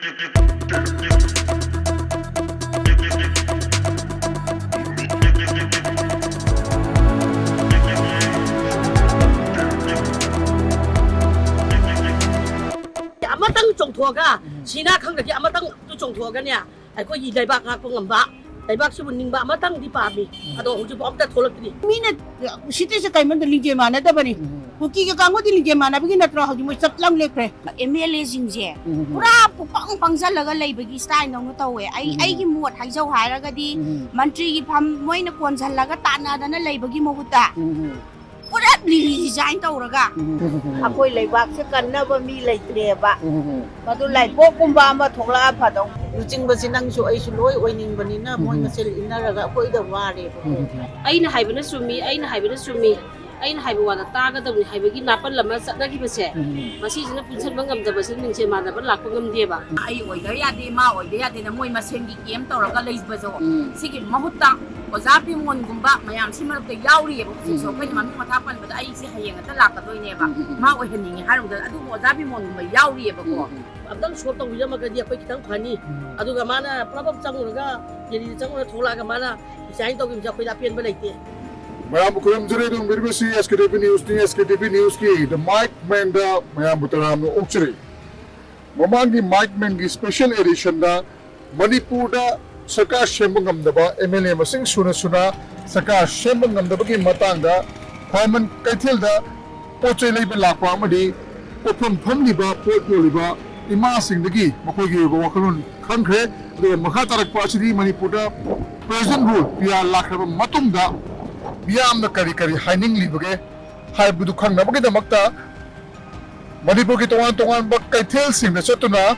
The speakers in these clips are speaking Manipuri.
Amatang chong thua ka, sina khang da ki amatang tu chong thua ka niya. Ai ko yi dai bak ngak pong ngamba. Dai bak si buning ba amatang di pa bi. Ado hu ju bom ta tholak ni. Minute site se kai man da lingje mana da bani. Kuki ka kango di lingje mana bigi natra hu ju mo sap lang lekre. MLA singje pura pupang pangzalaga leibagi style nong tawe ai gi muat haijau hairaga di mantri gi pham moina konzalaga tana dana leibagi moguta pura design tawraga Akoi leibak se kannaba mi leitre ba. Madu lai pokumba ma thokla phadong. Luching ba sinang su ai su loi oining bani na moi masel inaraga akoi da ware. Aina haibana sumi, aina haibana sumi. Aina haibu wada taga da haibagi napan lama satna gi base. Masi jina punsan bangam da base ning che ma da ban lak pangam de ba. Ai oida ya de ma oida ya de na moi masengi game tawraga leisba zo sigi mahutta ozapi mon gumba mayam simarap da yauri ba so kai mami mata pan ba ai si hayeng ta lak ka doine ba ma oi haningi haru da adu ozapi mon gumba yauri ba ko Abdang shop tong wija maga dia koi kitang phani. Adu ga mana prabab changu ga yeri changu thola ga mana design to gi ja koi da pen ba leite. Mayam bukulam jere dong miribasi SKTV News ni SKTV News ki the mic man da mayam butaram no ukchiri. Mamangi mic man ki special edition da Manipur da sarkar shembang amdaba MLA masing suna sarkar shembang amdaba ki matang da Thaiman kaithil da pochai leiba lakpa amadi popam phamliba potoliba ima singdagi makogi wakalun khangkhre de makha tarakpa asidi Manipur da present rule pia lakraba matungda Miyam na kari-kari haining libage haibudu khang na bagay damakta Manipur ki tongan ba kaithel sing na satuna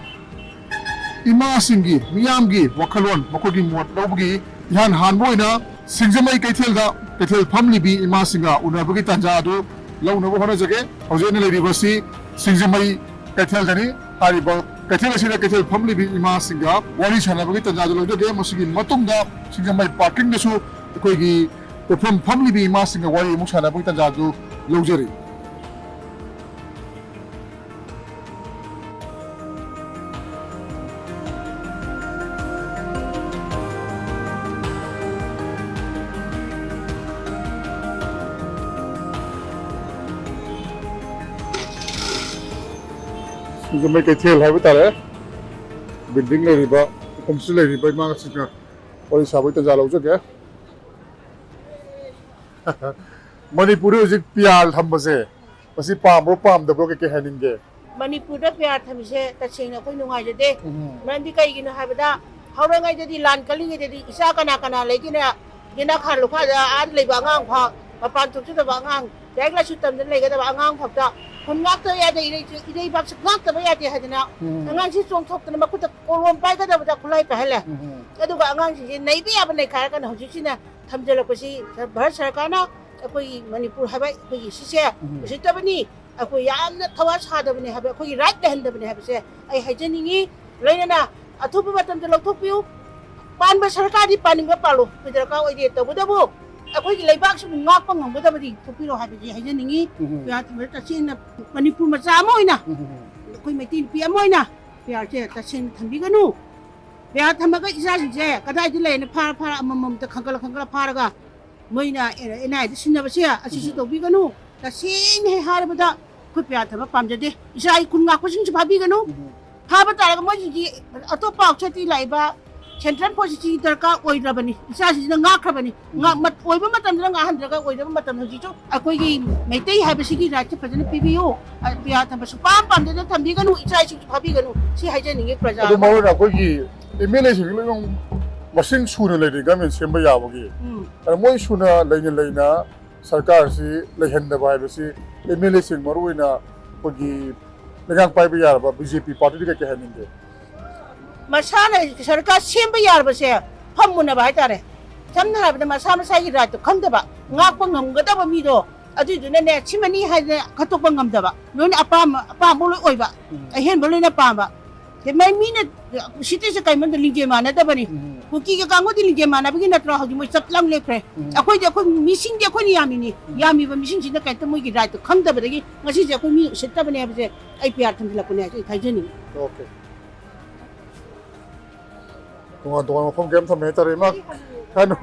ima singi miyam gi wakalon makogi muat lawbagi yan hanboy na singjamai kaithel da kaithel family bi ima singa unabagi tanja adu lawna bo hona jage hojene le ribasi singjamai kaithel dani hariba kaithel asina kaithel family bi ima singa wari chana bagi tanja adu lawjage masigi matungda singjamai parking na su koigi from family bi ma singa wari mu chana bagi tanja adu lawjari singjamai kaithel haiba tare building le riba homestay le riba ma singa wari sabai tanja lawjage Manipuri ujik pial thambase masi pamro pamdabro ke haninge Manipur da pyar thamse ta chengna koi nungai jade. Mandi kai gina habada haurangai jadi lan kalinge jadi isa kana legina gina khan lukha da an leiba ngang pha mapan thuk da bangang daigla sutam den lega da bangang phapta khongak ta ya dei idei bak saknak ta ya de hadina angang si chong thok ta makut kolom pai ka da khulai pa hala adu ga angang si nei bi ya ban nei khar kan hoji sina thamjala ko si bharat sarkar na akoi Manipur habai akoi sise sitabani akoi yamna thawa sadabani habai akoi right da handabani habai se ai haijaningi lainana athupa matam da lokthokpiu panba sarkar di paninga palo pidra oide to budabu akoi gi leibak su ngak pang ngam budabadi thopiro habai haijaningi ya ta chin Manipur ma cha moina akoi maitin pi amoina ya che ta chin thambiganu ya thamaga isa je kadai di leina phar amamam ta khangala pharaga moina enai di sinabase asisu tobiganu ta sin he harabada khupya thaba pamjade isa ai kun ngak pasing su bhabiganu phaba taraga moi ji atopa chati laiba central position darka oidrabani isa si ngak khabani ngak mat oiba matam nga handraga oidraba matam hoji chu akoi gi meitei habasi gi right phajana pibiyo pya thaba su pam de thambiganu isa ai su bhabiganu si haijaninge praja adu mawra akoi gi MLA sing long masing suna le gamen semba yawagi moi suna leina sarkar si lehenda bai basi MLA sing maruina kogi legang pai bi yarba BJP party ka haninge masana sarkar semba yarba se hammuna bai tare samna habda masama sai ra to khamdaba ngakpa ngamgada mi do adu dune ne chimani ha khatokpa ngamdaba non apa bolo oiba ahen bolo na pamba ke mai minute site se kai man da lingje mana da bani kuki ka kango di lingje mana bigi natra ha ju mo sap lang lekre akoi je ko missing je ko ni yami ba missing sin da kai ta mo gi right to khamdaba da gi ngasi je ko mi sita bani ha se ai pyar tham la ko ne ai thai jeni okay 동안 홈 게임 탐해 따리 막 하노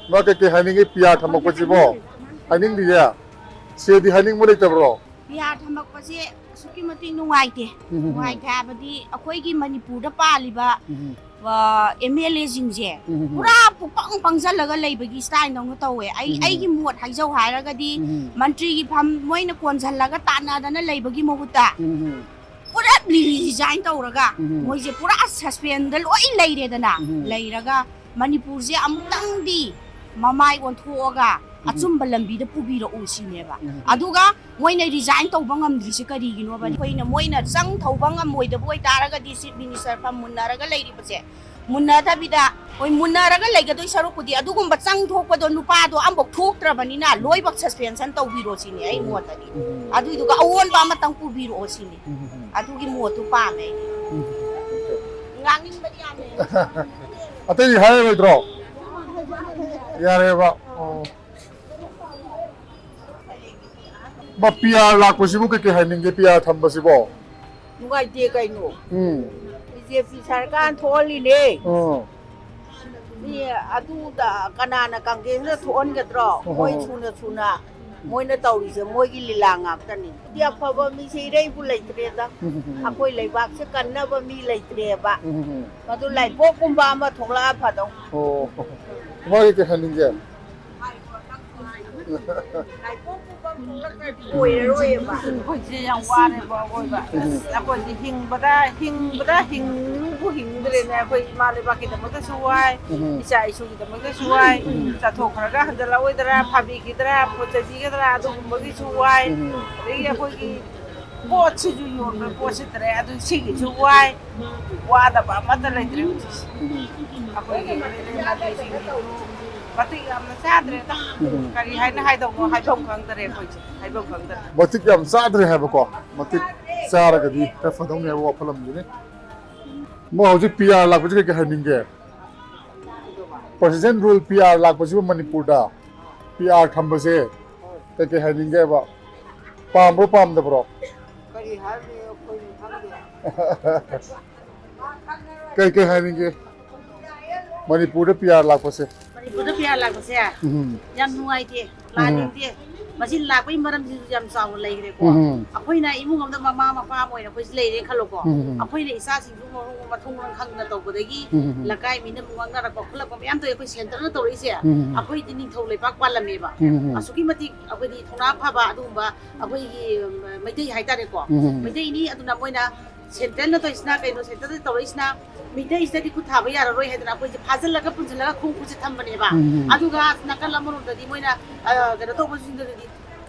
막 그렇게 하는 게 비야 탐먹고 집어 하는 게야 세디 하는 뭐 있다브로 비야 ꯊꯝꯃꯛꯄꯁꯦ ꯑꯁꯨꯛꯀꯤ ꯃꯇꯤꯛ ꯅꯨꯡꯉꯥꯏꯇꯦ ꯅꯨꯡꯉꯥꯏꯇꯦ ꯍꯥꯏꯕꯗꯤ ꯑꯩꯈꯣꯏꯒꯤ ꯃꯅꯤꯄꯨꯔꯗ ꯄꯥꯜꯂꯤꯕ MLA ꯁꯤꯡꯁꯦ ꯄꯨꯔꯥ ꯄꯨꯡꯄꯪ ꯄꯪꯖꯜꯂꯒ ꯂꯩꯕꯒꯤ ꯁ꯭ꯇꯥꯏꯜꯗꯧꯅ ꯇꯧꯋꯦ ꯑꯩꯒꯤ ꯃꯣꯠ ꯍꯥꯏꯖꯧ ꯍꯥꯏꯔꯒꯗꯤ ꯃꯟꯇ꯭ꯔꯤꯒꯤ ꯐꯝ ꯃꯣꯏꯅ ꯀꯣꯟꯁꯤꯜꯂꯒ ꯇꯥꯟꯅꯗꯅ ꯂꯩꯕꯒꯤ ꯃꯍꯨꯠꯇ ꯄꯨꯔꯥ ꯔꯤꯖꯥꯏꯟ ꯇꯧꯔꯒ ꯃꯣꯏꯁꯦ ꯄꯨꯔꯥ ꯁꯁꯄꯦꯟꯗ ꯂꯣꯏ ꯂꯩꯔꯦꯗꯅ ꯂꯩꯔꯒ ꯃꯅꯤꯄꯨꯔꯁꯦ ꯑꯃꯨꯛꯇꯪꯗꯤ ꯃꯃꯥꯏ ꯑꯣꯟꯊꯣꯛꯑꯒ ꯑꯆꯨꯝꯕ ꯂꯝꯕꯤꯗ ꯄꯨꯕꯤꯔꯛꯎ ꯁꯤꯅꯦꯕ ꯑꯗꯨꯒ ꯃꯣꯏꯅ ꯔꯤꯖꯥꯏꯟ ꯇꯧꯕ ꯉꯝꯗ꯭ꯔꯤꯁꯦ ꯀꯔꯤꯒꯤꯅꯣꯕ ꯑꯩꯈꯣꯏꯅ ꯃꯣꯏꯅ ꯆꯪ ꯊꯧꯕ ꯉꯝꯃꯣꯏꯗꯕ ꯑꯣꯏꯇꯥꯔꯒꯗꯤ ꯆꯤꯐ ꯃꯤꯅꯤꯁꯇꯔ ꯐꯝ ꯃꯨꯟꯅꯔꯒ ꯂꯩꯔꯤꯕꯁꯦ ꯃꯨꯟꯅꯗꯕꯤꯗ ꯍꯣꯏ ꯃꯨꯟꯅꯔꯒ ꯂꯩꯒꯗꯣꯏ ꯁꯔꯨꯛꯄꯨꯗꯤ ꯑꯗꯨꯒꯨꯝꯕ ꯆꯪ ꯊꯣꯛꯄꯗꯣ ꯅꯨꯄꯥꯗꯣ ꯑꯃꯐꯥꯎ ꯊꯣꯛꯇ꯭ꯔꯕꯅꯤꯅ ꯂꯣꯏꯕꯛ ꯁꯁꯄꯦꯟꯁꯟ ꯇꯧꯕꯤꯔꯣ ꯁꯤꯅꯤ ꯑꯩ ꯃꯣꯠꯇꯗꯤ ꯑꯗꯨꯏꯗꯨꯒ ꯑꯑꯣꯟꯕ ꯑꯃꯇꯪ ꯄꯨꯕꯤꯔꯛꯑꯣ ꯁꯤꯅꯤ ꯑꯗꯨꯒꯤ ꯃꯣꯠꯇꯨ ꯄꯥꯝꯃꯦ ꯉꯥꯡꯅꯤꯡꯕꯗꯤ ꯌꯥꯝ ꯂꯩ ꯑꯇꯩꯗꯤ ꯍꯥꯏꯔꯣꯏꯗ꯭ꯔꯣ ꯌꯥꯔꯦꯕ ꯄꯤꯌꯥꯔ ꯂꯥꯛꯄꯁꯤꯕꯨ ꯀꯩꯀꯩ ꯍꯥꯏꯅꯤꯡꯒꯦ ꯄꯤꯌꯥꯔ ꯊꯝꯕꯁꯤꯕꯣ ꯅꯨꯡꯉꯥꯏꯇꯦ ꯀꯩꯅꯣ BJP ꯁꯔꯀꯥꯔ ꯊꯣꯛꯍꯜꯂꯤꯅꯦ ꯃꯤ ꯑꯗꯨꯗ ꯀꯅꯥꯅ ꯀꯪꯒ꯭ꯔꯦꯁꯅ ꯊꯣꯛꯍꯟꯒꯗ꯭ꯔꯣ ꯃꯣꯏ ꯁꯨꯅ ꯃꯣꯏꯅ ꯇꯧꯔꯤꯁꯦ ꯃꯣꯏꯒꯤ ꯂꯤꯂꯥ ꯉꯥꯛꯇꯅꯤ ꯗꯤ ꯑꯐꯕ ꯃꯤꯁꯦ ꯏꯔꯩꯕꯨ ꯂꯩꯇ꯭ꯔꯦꯗ ꯑꯩꯈꯣꯏ ꯂꯩꯕꯥꯛꯁꯦ ꯀꯟꯅꯕ ꯃꯤ ꯂꯩꯇ꯭ꯔꯦꯕ ꯃꯗꯨ ꯂꯥꯏꯄꯣꯛꯀꯨꯝꯕ ꯑꯃ ꯊꯣꯛꯂꯛꯑ ꯐꯗꯧ ꯃꯣꯏ ꯀꯩ ꯍꯥꯏꯅꯤꯡꯒꯦ ꯑꯣꯏꯔꯔꯣꯏꯕ ꯑꯩꯈꯣꯏꯁꯦ ꯌꯥꯝ ꯋꯥꯔꯦꯕ ꯑꯋꯣꯏꯕ ꯑꯩꯈꯣꯏꯁꯦ ꯍꯤꯡꯕꯗ ꯍꯤꯡꯗ꯭ꯔꯦꯅꯦ ꯑꯩꯈꯣꯏ ꯏꯃꯥ ꯂꯩꯕꯥꯛꯀꯤꯗꯃꯛꯇꯁꯨ ꯋꯥꯏ ꯏꯆꯥ ꯏꯁꯨꯒꯤꯗꯃꯛꯇꯁꯨ ꯋꯥꯏ ꯆꯠꯊꯣꯛꯈ꯭ꯔꯒ ꯍꯟꯖꯤꯜꯂꯛꯑꯣꯏꯗ꯭ꯔꯥ ꯐꯥꯕꯤꯈꯤꯗ꯭ꯔꯥ ꯄꯣꯠ ꯆꯩꯕꯤꯒꯗ꯭ꯔꯥ ꯑꯗꯨꯒꯨꯝꯕꯒꯤꯁꯨ ꯋꯥꯏ ꯑꯗꯒꯤ ꯑꯩꯈꯣꯏꯒꯤ ꯄꯣꯠꯁꯤꯁꯨ ꯌꯣꯟꯕ ꯄꯣꯠꯁꯤꯠꯇ꯭ꯔꯦ ꯑꯗꯨ ꯁꯤꯒꯤꯁꯨ ꯋꯥꯏ ꯋꯥꯗꯕ ꯑꯃꯠꯇ ꯂꯩꯇ꯭ꯔꯦ ꯍꯧꯖꯤꯛꯁꯦ ꯑꯩꯈꯣꯏꯒꯤ ꯃꯟꯇ꯭ꯔꯤꯁꯤꯡꯁꯤꯁꯨ ꯃꯇꯤꯛ ꯌꯥꯝꯅ ꯆꯥꯗ꯭ꯔꯦꯗ ꯀꯔꯤ ꯍꯥꯏꯅ ꯍꯥꯏꯗꯧꯅꯣ ꯍꯥꯏꯐꯝ ꯈꯪꯗ꯭ꯔꯦ ꯑꯩꯈꯣꯏꯁꯦ ꯍꯥꯏꯐꯝ ꯈꯪꯗ꯭ꯔꯦ ꯃꯇꯤꯛ ꯌꯥꯝ ꯆꯥꯗ꯭ꯔꯦ ꯍꯥꯏꯕꯀꯣ ꯃꯇꯤꯛ ꯆꯥꯔꯒꯗꯤ ꯈꯔ ꯐꯗꯧꯅꯤ ꯍꯥꯏꯕ ꯋꯥꯈꯜꯂꯝꯗꯨꯅꯤ ꯃꯣꯏ ꯍꯧꯖꯤꯛ ꯄꯤꯌꯥꯔ ꯂꯥꯛꯄꯁꯤ ꯀꯩꯀꯩ ꯍꯥꯏꯅꯤꯡꯒꯦ ꯄ꯭ꯔꯁꯤꯗꯦꯟ ꯔꯨꯜ ꯄꯤꯌꯥꯔ ꯂꯥꯛꯄꯁꯤꯕꯨ ꯃꯅꯤꯄꯨꯔꯗ ꯄꯤꯌꯥꯔ ꯊꯝꯕꯁꯦ ꯀꯩꯀꯩ ꯍꯥꯏꯅꯤꯡꯒꯦꯕ ꯄꯥꯝꯕ꯭ꯔꯣ ꯄꯥꯝꯗꯕ꯭ꯔꯣ ꯀꯔꯤ ꯍꯥꯏꯕꯅꯣ ꯑꯩꯈꯣꯏꯅ ꯈꯪꯗꯦ ꯀꯩꯀꯩ ꯍꯥꯏꯅꯤꯡꯒꯦ ꯃꯅꯤꯄꯨꯔꯗ ꯄꯤꯌꯥꯔ ꯂꯥꯛꯄꯁꯦ ꯃꯅꯤꯄꯨꯔꯗ ꯄꯤꯌꯥꯔ ꯂꯥꯛꯄꯁꯦ ꯌꯥꯝ ꯅꯨꯡꯉꯥꯏꯇꯦ ꯂꯥꯛꯅꯤꯡꯗꯦ ꯃꯁꯤ ꯂꯥꯛꯄꯒꯤ ꯃꯔꯝꯁꯤꯁꯨ ꯌꯥꯝ ꯆꯥꯎꯅ ꯂꯩꯈ꯭ꯔꯦꯀꯣ ꯑꯩꯈꯣꯏꯅ ꯏꯃꯨꯡ ꯑꯃꯗ ꯃꯃꯥ ꯃꯄꯥ ꯑꯃ ꯑꯣꯏꯅ ꯑꯩꯈꯣꯏꯁꯤ ꯂꯩꯔꯦ ꯈꯜꯂꯣꯀꯣ ꯑꯩꯈꯣꯏꯅ ꯏꯆꯥꯁꯤꯡꯁꯨ ꯃꯊꯣꯡ ꯃꯔꯝ ꯈꯪꯗꯅ ꯇꯧꯕꯗꯒꯤ ꯂꯩꯀꯥꯏ ꯃꯤꯅ ꯉꯥꯡꯅꯔꯛꯄ ꯈꯣꯠꯂꯛꯄ ꯃꯌꯥꯝ ꯇꯧꯋꯦ ꯑꯩꯈꯣꯏ ꯁꯦꯟꯇꯔꯅ ꯇꯧꯔꯛꯏꯁꯦ ꯑꯩꯈꯣꯏꯗꯤ ꯅꯤꯡꯊꯧ ꯂꯩꯕꯥꯛ ꯄꯥꯜꯂꯝꯃꯦꯕ ꯑꯁꯨꯛꯀꯤ ꯃꯇꯤꯛ ꯑꯩꯈꯣꯏꯗꯤ ꯊꯧꯅꯥ ꯐꯕ ꯑꯗꯨꯒꯨꯝꯕ ꯑꯩꯈꯣꯏꯒꯤ ꯃꯩꯇꯩ ꯍꯥꯏꯇꯥꯔꯦꯀோ ꯃꯩꯇꯩꯅꯤ ꯑꯗꯨꯅ ꯃꯣꯏꯅ ꯁꯦꯟꯇꯔꯅ ꯇꯧꯔꯤꯁꯤꯅ ꯀꯩꯅꯣ ꯁꯦꯟꯇꯔꯗ ꯇꯧꯔꯛꯏꯁꯤ나 ꯃꯤꯇꯩꯁꯤꯗꯗꯤ ꯈꯨꯠ ꯊꯥꯕ ꯌꯥꯔꯔꯣꯏ ꯍꯥꯏꯗꯅ ꯑꯩꯈꯣꯏꯁꯦ ꯐꯥꯖꯤꯜꯂꯒ ꯄꯨꯟꯁꯤꯜꯂꯒ ꯈꯣꯡ ꯈꯨꯠꯁꯦ ꯊꯝꯕꯅꯦꯕ ꯑꯗꯨꯒ ꯅꯥꯀꯜ ꯑꯃꯔꯣꯝꯗꯗꯤ ꯃꯣꯏꯅ ꯀꯩꯅꯣ ꯇꯧꯕꯁꯤꯡꯗꯨꯗꯗꯤ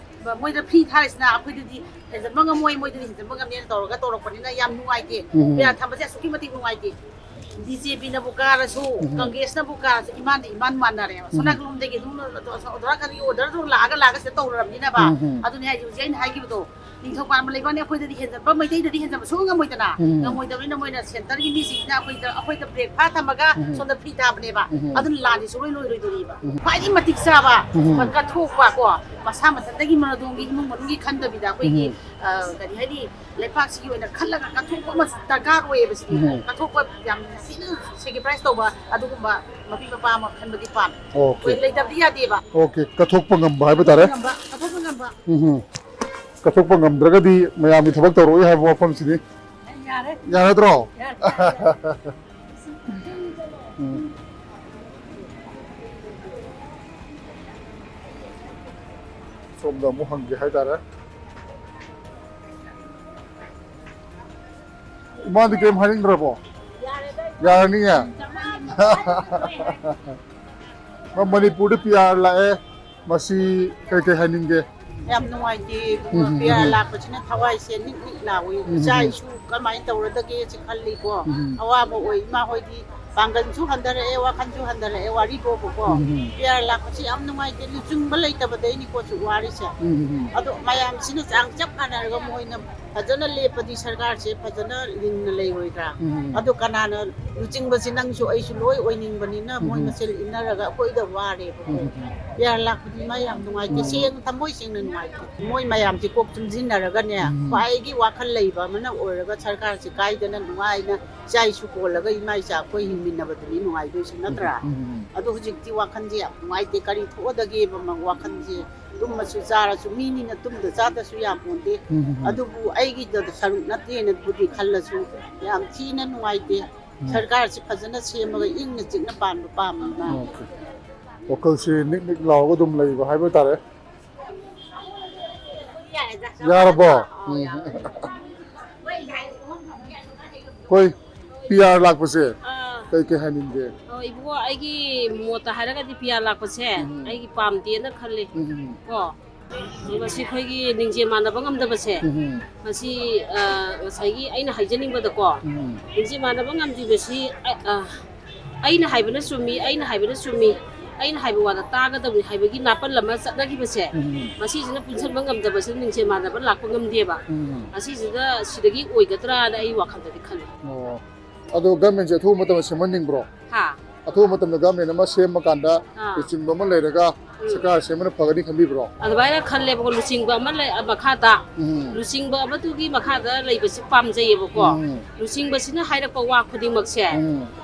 ꯃꯣꯏꯗ ꯐ꯭ꯔꯤ ꯊꯥꯔꯤꯁꯤꯅ ꯑꯩꯈꯣꯏꯗꯗꯤ ꯍꯦꯟꯖꯟꯕ ꯉꯝꯃꯣꯏ ꯃꯣꯏꯗꯗꯤ ꯍꯦꯟꯖꯟꯕ ꯉꯝꯅꯦꯅ ꯇꯧꯔꯛꯄꯅꯤꯅ ꯌꯥꯝ ꯅꯨꯡꯉꯥꯏꯇꯦ ꯄꯤꯌꯥꯔ ꯊꯝꯕꯁꯦ ꯑꯁꯨꯛꯀꯤ ꯃꯇꯤꯛ ꯅꯨꯡꯉꯥꯏꯇꯦ BJPꯅꯕꯨ ꯀꯥꯔꯁꯨ ꯀꯪꯒ꯭ꯔꯦꯁꯅꯕꯨ ꯀꯥꯔꯁꯨ ꯏꯃꯥꯟ ꯃꯥꯟꯅꯔꯦꯕ ꯁꯣꯅꯥꯀꯜꯂꯣꯝꯗꯒꯤ ꯑꯗꯨꯝ ꯑꯣꯗꯔꯀꯥꯟꯗꯒꯤ ꯑꯣꯔꯗꯔꯗꯨ ꯂꯥꯛꯑꯒ ꯁꯤꯗ ꯇꯧꯔꯕꯅꯤꯅꯕ ꯑꯗꯨꯅꯤ ꯍꯥꯏꯁꯦ ꯍꯧꯖꯤꯛ ꯑꯩꯅ ꯍꯥꯏꯈꯤꯕꯗꯣ ꯅꯤꯡꯊꯧ ꯄꯥꯟꯕ ꯂꯩꯕꯥꯛꯅꯤ ꯑꯩꯈꯣꯏꯗꯗꯤ ꯍꯦꯟꯖꯟꯕ ꯃꯩꯇꯩꯗꯗꯤ ꯍꯦꯟꯖꯟꯕ ꯁꯨꯡ ꯉꯝꯃꯣꯏꯗꯅ ꯉꯝꯃꯣꯏꯗꯕꯅꯤꯅ ꯃꯣꯏꯅ ꯁꯦꯟꯇꯔꯒꯤ ꯃꯤꯁꯤꯡꯁꯤꯅ ꯑꯩꯈꯣꯏꯗ ꯕ꯭ꯔꯦꯛ ꯐꯥ ꯊꯝꯃꯒ ꯁꯣꯝꯗ ꯐ꯭ꯔꯤ ꯊꯥꯕꯅꯦꯕ ꯑꯗꯨꯅ ꯂꯥꯟꯗꯤ ꯁꯨꯡꯂꯣꯏ ꯂꯣꯏꯔꯣꯏꯗꯣꯔꯤꯕ ꯈ꯭ꯋꯥꯏꯗꯒꯤ ꯃꯇꯤꯛ ꯆꯥꯕ ꯀꯠꯊꯣꯛꯄ ꯀꯣ ꯃꯁꯥ ꯃꯊꯟꯇꯒꯤ ꯃꯔꯣꯝꯒꯤ ꯏꯃꯨꯡ ꯃꯅꯨꯡꯒꯤ ꯈꯟꯗꯕꯤꯗ ꯑꯩꯈꯣꯏꯒꯤ ꯀꯔꯤ ꯍꯥꯏꯅꯤ ꯂꯩꯄꯥꯛꯁꯤꯒꯤ ꯑꯣꯏꯅ ꯈꯜꯂꯒ ꯀꯠꯊꯣꯛꯄ ꯑꯃ ꯗꯔꯀꯥꯔ ꯑꯣꯏꯌꯦꯕ ꯁꯤꯗꯤ ꯀꯠꯊꯣꯛꯄ ꯌꯥꯝ ꯊꯤꯅ ꯁꯦꯀ꯭ꯔꯤꯐꯥꯏꯁ ꯇꯧꯕ ꯑꯗꯨꯒꯨꯝꯕ ꯃꯄꯤ ꯃꯄꯥ ꯑꯃ ꯈꯟꯕꯗꯤ ꯄꯥꯝꯃꯦ ꯂꯩꯇꯕꯗꯤ ꯌꯥꯗꯦꯕ ꯀꯠꯊꯣꯛꯄ ꯉꯝꯕ ꯍꯥꯏꯕ ꯇꯥꯔꯦ ꯀꯠꯊꯣꯛꯄ ꯉꯝꯕ ꯀꯠꯊꯣꯛꯄ ꯉꯝꯗ꯭ꯔꯒꯗꯤ ꯃꯌꯥꯝꯒꯤ ꯊꯕꯛ ꯇꯧꯔꯛꯑꯣꯏ ꯍꯥꯏꯕ ꯋꯥꯐꯝꯁꯤꯅꯤ ꯌꯥꯔꯗ꯭ꯔꯣ ꯁꯣꯝꯗ ꯑꯃꯨꯛ ꯍꯪꯒꯦ ꯍꯥꯏꯇꯥꯔꯦ ꯏꯃꯥꯗꯤ ꯀꯩꯝ ꯍꯥꯏꯅꯤꯡꯗ꯭ꯔꯕꯣ ꯌꯥꯔꯅꯤꯌꯦ ꯃꯅꯤꯄꯨꯔꯗ ꯄꯤꯌꯥꯔ ꯂꯥꯛꯑꯦ ꯃꯁꯤ ꯀꯩꯀꯩ ꯍꯥꯏꯅꯤꯡꯒꯦ ꯌꯥꯝ ꯅꯨꯡꯉꯥꯏꯇꯦ ꯄꯤꯌꯥꯔ ꯂꯥꯛꯄꯁꯤꯅ ꯊꯋꯥꯏꯁꯦ ꯅꯤꯛ ꯅꯤꯛ ꯂꯥꯎꯏ ꯏꯆꯥ ꯏꯁꯨ ꯀꯃꯥꯏꯅ ꯇꯧꯔꯗꯒꯦ ꯈꯜꯂꯤꯀꯣ ꯑꯋꯥꯕ ꯑꯣꯏ ꯏꯃꯥ ꯍꯣꯏꯗꯤ ꯄꯥꯡꯒꯜꯁꯨ ꯍꯟꯊꯔꯛꯑꯦ ꯋꯥꯈꯜꯁꯨ ꯍꯟꯊꯔꯛꯑꯦ ꯋꯥꯔꯤ ꯕꯣꯕꯀꯣ ꯄꯤꯌꯥꯔ ꯂꯥꯛꯄꯁꯤ ꯌꯥꯝ ꯅꯨꯡꯉꯥꯏꯇꯦ ꯂꯨꯆꯤꯡꯕ ꯂꯩꯇꯕꯗꯩꯅꯤꯀꯣ ꯋꯥꯔꯤꯁꯦ ꯑꯗꯣ ꯃꯌꯥꯝꯁꯤꯅ ꯆꯥꯡ ꯆꯞ ꯃꯥꯟꯅꯔꯒ ꯃꯣꯏꯅ ꯐꯖꯅ ꯂꯦꯞꯄꯗꯤ ꯁꯔꯀꯥꯔꯁꯦ ꯐꯖꯅ ꯂꯤꯡꯅ ꯂꯩꯔꯣꯏꯗ꯭ꯔꯥ ꯑꯗꯣ ꯀꯅꯥꯅ ꯂꯨꯆꯤꯡꯕꯁꯤ ꯅꯪꯁꯨ ꯑꯩꯁꯨ ꯂꯣꯏ ꯑꯣꯏꯅꯤꯡꯕꯅꯤꯅ ꯃꯣꯏ ꯃꯁꯦꯜ ꯏꯟꯅꯔꯒ ꯑꯩꯈꯣꯏꯗ ꯋꯥꯔꯦꯕꯀꯣ ꯄꯤꯌꯥꯔ ꯂꯥꯛꯄꯗꯤ ꯃꯥ ꯌꯥꯝ ꯅꯨꯡꯉꯥꯏꯇꯦ ꯊꯃꯣꯏ ꯁꯦꯡꯅ ꯅꯨꯡꯉꯥꯏꯇꯦ ꯃꯣꯏ ꯃꯌꯥꯝꯁꯦ ꯀꯣꯛ ꯆꯨꯝꯁꯤꯟꯅꯔꯒꯅꯦ ꯈ꯭ꯋꯥꯏꯒꯤ ꯋꯥꯈꯜ ꯂꯩꯕ ꯑꯃꯅ ꯑꯣꯏꯔꯒ ꯁꯔꯀꯥꯔꯁꯦ ꯀꯥꯏꯗꯅ ꯅꯨꯡꯉꯥꯏꯅ ꯏꯆꯥ ꯏꯁꯨ ꯀꯣꯜꯂꯒ ꯏꯃꯥ ꯏꯆꯥ ꯑꯩꯈꯣꯏ ꯍꯤꯡꯃꯤꯟꯅꯕꯗꯨꯅꯤ ꯅꯨꯡꯉꯥꯏꯗꯣꯏꯁꯤ ꯅꯠꯇ꯭ꯔꯥ ꯑꯗꯣ ꯍꯧꯖꯤꯛꯇꯤ ꯋꯥꯈꯜꯁꯦ ꯌꯥꯝ ꯅꯨꯡꯉꯥꯏꯇꯦ ꯀꯔꯤ ꯊꯣꯛꯑꯗꯒꯦꯕ ꯋꯥꯈꯜꯁꯦ ꯇꯨꯝꯃꯁꯨ ꯆꯥꯔꯁꯨ ꯃꯤꯅꯤꯅ ꯇꯨꯝꯗ ꯆꯥꯗꯁꯨ ꯌꯥꯄꯣꯟꯇꯦ ꯑꯗꯨꯕꯨ ꯑꯩꯒꯤꯗ ꯁꯔꯨꯛ ꯅꯠꯇꯦꯅꯕꯨꯗꯤ ꯈꯜꯂꯁꯨ ꯌꯥꯝ ꯊꯤꯅ ꯅꯨꯡꯉꯥꯏꯇꯦ ꯁꯔꯀꯥꯔꯁꯤ ꯐꯖꯅ ꯁꯦꯝꯃꯒ ꯏꯪꯅ ꯆꯤꯛꯅ ꯄꯥꯟꯕ ꯄꯥꯝꯃꯤꯅ ꯋꯥꯈꯜꯁꯤ ꯅꯤꯛ ꯅꯤꯛ ꯂꯥꯎꯔꯒ ꯑꯗꯨꯝ ꯂꯩꯕ ꯍꯥꯏꯕ ꯇꯥꯔꯦ ꯌꯥꯔꯕꯣ ꯍꯣꯏ ꯄꯤꯌꯥꯔ ꯂꯥꯛꯄꯁꯦ ꯀꯩ ꯍꯥꯏꯅꯤꯡꯒꯦ 이거 아이기 뭐다 하라가디 비야 라고세 아이기 밤디에나 칼리 거 이것이 거기 닝제 만나봐 감다버세 마시 사이기 아이나 하이제닝보다고 닝제 만나봐 감지버시 아이나 하이버나 수미 아이나 하이버나 수미 아이나 하이버 와다 따가다보니 하이버기 나빨 라마 sad나기버세 마시지나 분선방 감다버세 닝제 만나봐 락고 감디에바 마시지나 시르기 오이가더라나 아이 와칸다디 칼리 ꯑꯗꯣ ꯒꯃꯦꯟꯁꯦ ꯑꯊꯨꯕ ꯃꯇꯝꯗ ꯁꯦꯝꯍꯟꯅꯤꯡꯕ꯭ꯔꯣ ꯑꯊꯨꯕ ꯃꯇꯝꯗ ꯒꯃꯦꯟ ꯑꯃ ꯁꯦꯝꯃꯀꯥꯟꯗ ꯂꯨꯆꯤꯡꯕ ꯑꯃ ꯂꯩꯔꯒ ꯁꯔꯀꯥꯔ ꯁꯦꯝꯕꯅ ꯐꯒꯅꯤ ꯈꯟꯕꯤꯕ꯭ꯔꯣ ꯑꯗꯨꯃꯥꯏꯅ ꯈꯜꯂꯦꯕꯀꯣ ꯂꯨꯆꯤꯡꯕ ꯑꯃ ꯃꯈꯥꯗ ꯂꯨꯆꯤꯡꯕ ꯑꯃꯗꯨꯒꯤ ꯃꯈꯥꯗ ꯂꯩꯕꯁꯤ ꯄꯥꯝꯖꯩꯌꯦꯕꯀꯣ ꯂꯨꯆꯤꯡꯕꯁꯤꯅ ꯍꯥꯏꯔꯛꯄ ꯋꯥ ꯈꯨꯗꯤꯡꯃꯛꯁꯦ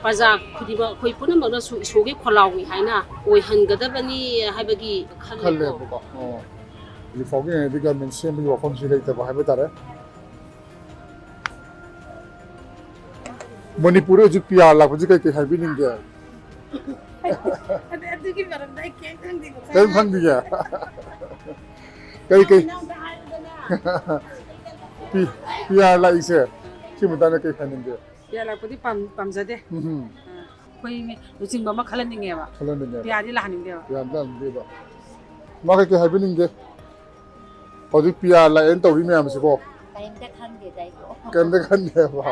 ꯄ꯭ꯔꯖꯥ ꯈꯨꯗꯤꯡꯃꯛ ꯑꯩꯈꯣꯏ ꯄꯨꯝꯅꯃꯛꯅ ꯏꯁꯣꯔꯒꯤ ꯈꯣꯜꯂꯥꯎꯅꯤ ꯍꯥꯏꯅ ꯑꯣꯏꯍꯟꯒꯗꯕꯅꯤ ꯍꯥꯏꯕꯒꯤ ꯈꯜꯂꯦꯕꯀꯣ ꯍꯧꯖꯤꯛ ꯐꯥꯎꯒꯤ ꯑꯣꯏꯅꯗꯤ ꯒꯃꯦꯟ ꯁꯦꯝꯕꯒꯤ ꯋꯥꯐꯝꯁꯤ ꯂꯩꯇꯕ ꯍꯥꯏꯕ ꯇꯥꯔꯦ Manipur hꯧꯖꯤꯛ ꯄꯤꯌꯥꯔ ꯂꯥꯛꯄꯁꯤ ꯀꯩ ꯍꯥꯏꯕꯤꯅꯤꯡꯒꯦ ꯑꯗꯨꯒꯤ ꯃꯔꯝꯗ ꯑꯩ ꯀꯩꯝ ꯈꯪꯗꯦꯀꯣ ꯀꯩꯝ ꯈꯪꯗꯤꯌꯦ ꯄꯤꯌꯥꯔ ꯂꯥꯛꯏꯁꯦ ꯁꯤ ꯃꯇꯥꯡꯗ ꯀꯩ ꯍꯥꯏꯅꯤꯡꯒꯦ ꯄꯤꯌꯥꯔ ꯂꯥꯛꯄꯗꯤ ꯄꯥꯝꯖꯗꯦ ꯑꯩꯈꯣꯏ ꯂꯨꯆꯤꯡꯕ ꯑꯃ ꯈꯜꯍꯟꯅꯤꯡꯉꯦꯕ ꯄꯤꯌꯥꯔꯗꯤ ꯂꯥꯛꯍꯟꯅꯤꯡꯗꯦꯕ ꯂꯥꯛꯍꯟꯅꯤꯡꯗꯦꯕ ꯃꯥ ꯀꯩ ꯍꯥꯏꯕꯤꯅꯤꯡꯒꯦ ꯍꯧꯖꯤꯛ ꯄꯤꯌꯥꯔ ꯂꯥꯛꯑꯦꯅ ꯇꯧꯔꯤ ꯃꯌꯥꯝꯁꯤꯕꯣ ꯀꯔꯤꯝꯇ ꯈꯪꯗꯦꯗ ꯑꯩꯗꯣ ꯀꯩꯝꯇ ꯈꯟꯗꯦꯕ